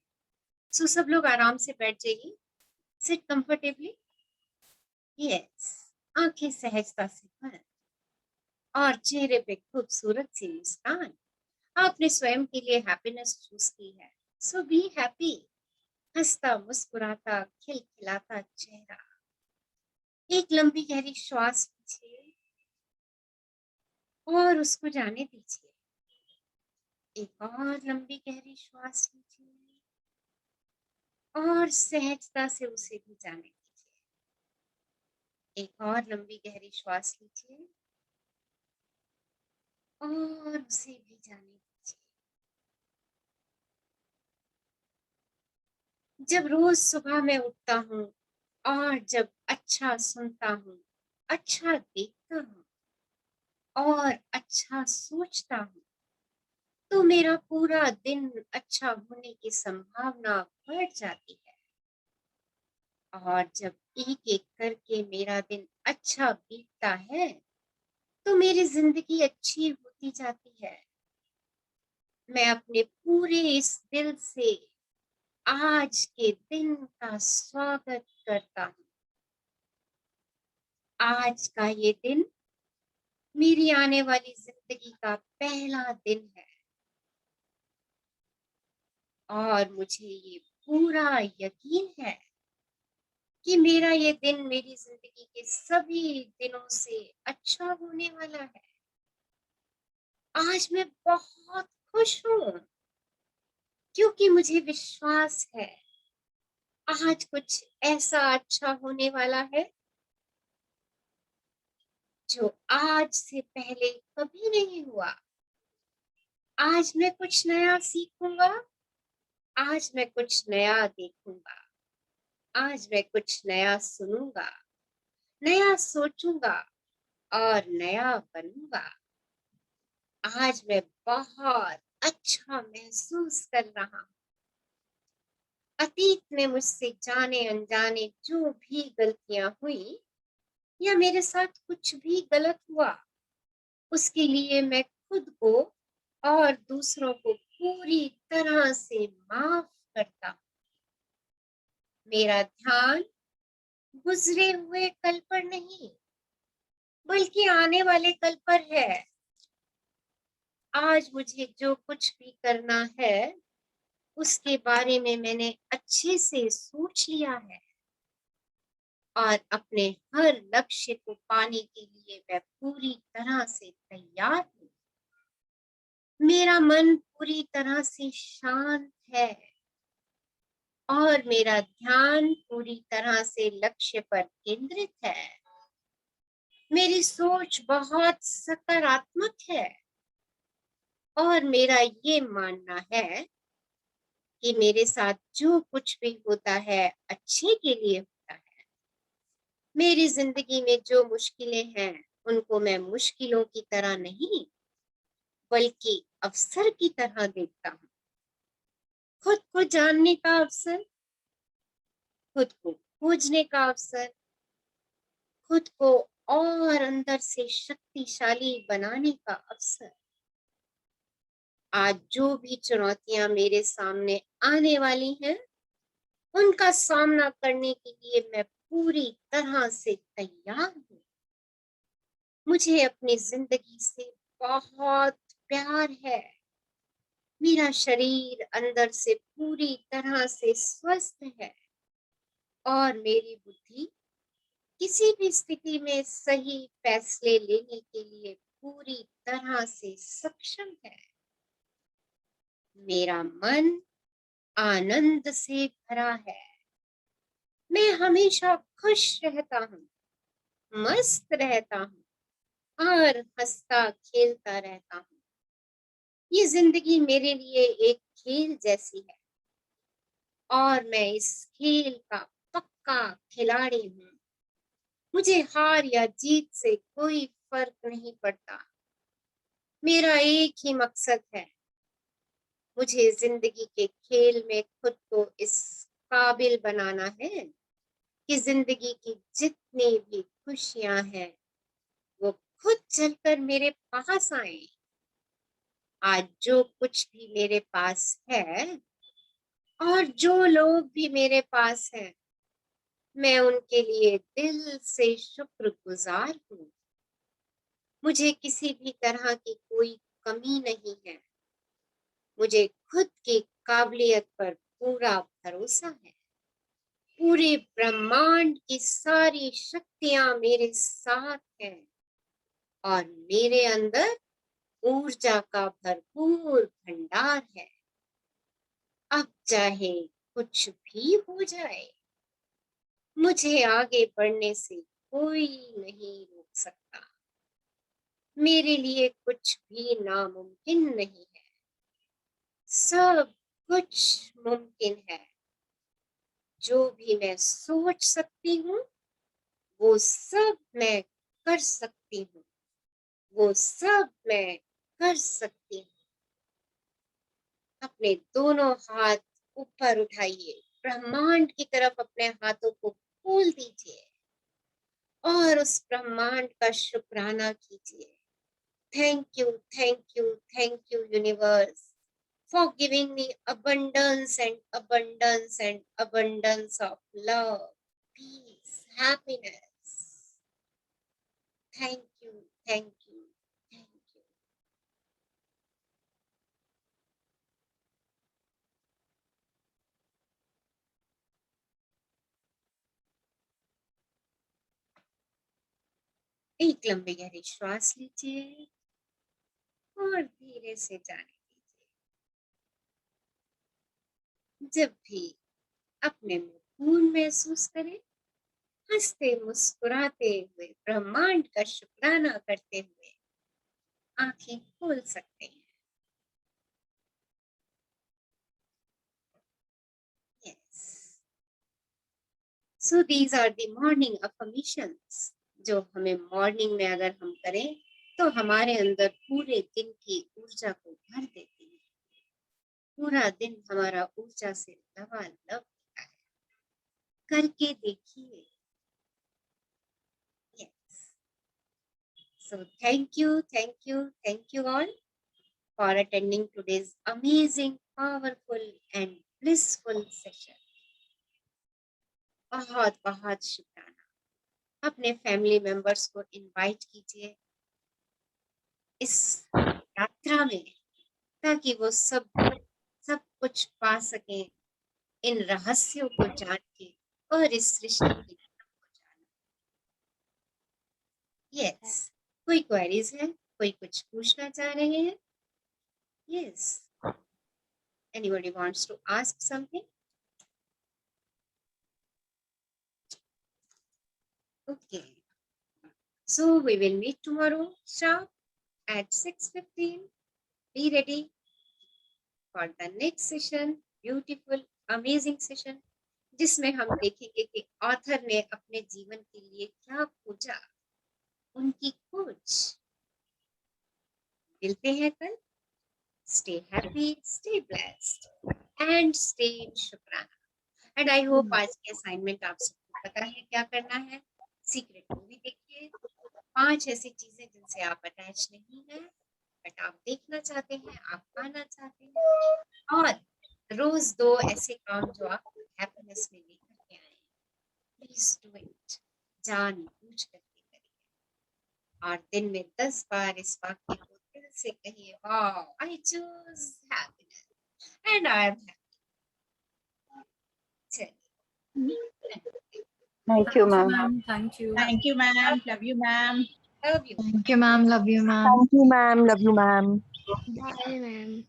सो सब लोग आराम से बैठ जाइए, सिट कंफर्टेबली। यस, आंखें सहजता से बंद, और चेहरे पे खूबसूरत सी मुस्कान। आपने स्वयं के लिए हैप्पीनेस चूज की है, सो बी हैप्पी। हंसता मुस्कुराता खिलखिलाता चेहरा। एक लंबी गहरी श्वास लीजिए और उसको जाने दीजिए। एक और लंबी गहरी श्वास लीजिए और सहजता से उसे भी जाने दीजिए। एक और लंबी गहरी श्वास लीजिए और उसे भी जाने दीजिए। जब रोज सुबह मैं उठता हूँ और जब अच्छा सुनता हूँ, अच्छा देखता हूँ और अच्छा सोचता हूँ, तो मेरा पूरा दिन अच्छा होने की संभावना बढ़ जाती है। और जब एक एक करके मेरा दिन अच्छा बीतता है तो मेरी जिंदगी अच्छी होती जाती है। मैं अपने पूरे इस दिल से आज के दिन का स्वागत करता हूँ। आज का ये दिन मेरी आने वाली जिंदगी का पहला दिन है, और मुझे ये पूरा यकीन है कि मेरा ये दिन मेरी जिंदगी के सभी दिनों से अच्छा होने वाला है। आज मैं बहुत खुश हूँ क्योंकि मुझे विश्वास है आज कुछ ऐसा अच्छा होने वाला है जो आज से पहले कभी नहीं हुआ। आज मैं कुछ नया सीखूंगा, आज मैं कुछ नया देखूंगा, आज मैं कुछ नया सुनूंगा, नया सोचूंगा और नया बनूंगा। आज मैं बहुत अच्छा महसूस कर रहा हूँ। अतीत में मुझसे जाने अनजाने जो भी गलतियां हुई या मेरे साथ कुछ भी गलत हुआ, उसके लिए मैं खुद को और दूसरों को पूरी तरह से माफ करता हूँ। मेरा ध्यान गुजरे हुए कल पर नहीं बल्कि आने वाले कल पर है। आज मुझे जो कुछ भी करना है उसके बारे में मैंने अच्छे से सोच लिया है, और अपने हर लक्ष्य को पाने के लिए मैं पूरी तरह से तैयार हूँ। मेरा मन पूरी तरह से शांत है और मेरा ध्यान पूरी तरह से लक्ष्य पर केंद्रित है। मेरी सोच बहुत सकारात्मक है और मेरा ये मानना है कि मेरे साथ जो कुछ भी होता है अच्छे के लिए होता है। मेरी जिंदगी में जो मुश्किलें हैं उनको मैं मुश्किलों की तरह नहीं बल्कि अवसर की तरह देखता हूँ। खुद को जानने का अवसर, खुद को खोजने का अवसर, खुद को और अंदर से शक्तिशाली बनाने का अवसर। आज जो भी चुनौतियां मेरे सामने आने वाली हैं उनका सामना करने के लिए मैं पूरी तरह से तैयार हूँ। मुझे अपनी जिंदगी से बहुत प्यार है मेरा शरीर अंदर से पूरी तरह से स्वस्थ है और मेरी बुद्धि किसी भी स्थिति में सही फैसले लेने के लिए पूरी तरह से सक्षम है। मेरा मन आनंद से भरा है। मैं हमेशा खुश रहता हूँ, मस्त रहता हूँ और हंसता खेलता रहता हूँ। ये जिंदगी मेरे लिए एक खेल जैसी है और मैं इस खेल का पक्का खिलाड़ी हूँ। मुझे हार या जीत से कोई फर्क नहीं पड़ता। मेरा एक ही मकसद है, मुझे जिंदगी के खेल में खुद को इस काबिल बनाना है कि जिंदगी की जितनी भी खुशियां हैं वो खुद चलकर मेरे पास आए। आज जो कुछ भी मेरे पास है और जो लोग भी मेरे पास हैं, मैं उनके लिए दिल से शुक्रगुजार हूँ। मुझे किसी भी तरह की कोई कमी नहीं है। मुझे खुद की काबिलियत पर पूरा भरोसा है। पूरे ब्रह्मांड की सारी शक्तियां मेरे साथ हैं और मेरे अंदर ऊर्जा का भरपूर भंडार है। अब चाहे कुछ भी हो जाए, मुझे आगे बढ़ने से कोई नहीं रोक सकता। मेरे लिए कुछ भी नामुमकिन नहीं है। सब कुछ मुमकिन है। जो भी मैं सोच सकती हूँ वो सब मैं कर सकती हूँ। वो सब मैं कर सकती हूँ। अपने दोनों हाथ ऊपर उठाइए, ब्रह्मांड की तरफ अपने हाथों को खोल दीजिए और उस ब्रह्मांड का शुक्राना कीजिए। Thank you, thank you, thank you universe for giving me abundance and abundance and abundance of love, peace, happiness. Thank you, thank you, thank you. एक लंबी गहरी श्वास लीजिए और धीरे से जाने दीजिए। जब भी अपने में सुकून महसूस करें, हंसते मुस्कुराते हुए ब्रह्मांड का शुक्राना करते हुए आंखें खोल सकते हैं। Yes. So these are the morning affirmations जो हमें मॉर्निंग में अगर हम करें तो हमारे अंदर पूरे दिन की ऊर्जा को भर देती है। पूरा दिन हमारा ऊर्जा से लबालब होता है। करके देखिए। Yes. So thank you all for attending today's amazing, powerful and blissful session. बहुत बहुत शुक्राना। अपने फैमिली मेंबर्स को इनवाइट कीजिए इस यात्रा में ताकि वो सब कुछ पा सकें, इन रहस्यों को जान के और इस सृष्टि के नियम को जाने। यस, कोई क्वेरीज है? कोई कुछ पूछना चाह रहे हैं? Yes, anybody wants to ask something? Okay, so we will meet tomorrow sharp at 6:15. Be ready for the next session, beautiful, amazing session, जिसमें हम देखेंगे कि ऑथर ने अपने जीवन के लिए क्या खोजा, उनकी खोज। मिलते हैं कल। Stay happy, stay blessed, and stay in शुक्राना. And I hope आज की असाइनमेंट आप सबको पता है क्या करना है। सीक्रेट मूवी देखिए। 5 ऐसी चीजें जिनसे आप अटैच नहीं हैं बट आप देखना चाहते हैं, आप पाना चाहते हैं, और रोज 2 ऐसे काम जो आप हैप्पीनेस में लेकर के आए। प्लीज डू इट, जानबूझ करके करिए और दिन में 10 बार इस वाक्य को दिल से कहिए, wow I choose happiness. and I am happy. Thank you, ma'am. Thank you. Thank you, ma'am. Love you, ma'am. Love you. Thank you, ma'am. Love you, ma'am. Thank you, ma'am. Love you, ma'am. Bye, ma'am.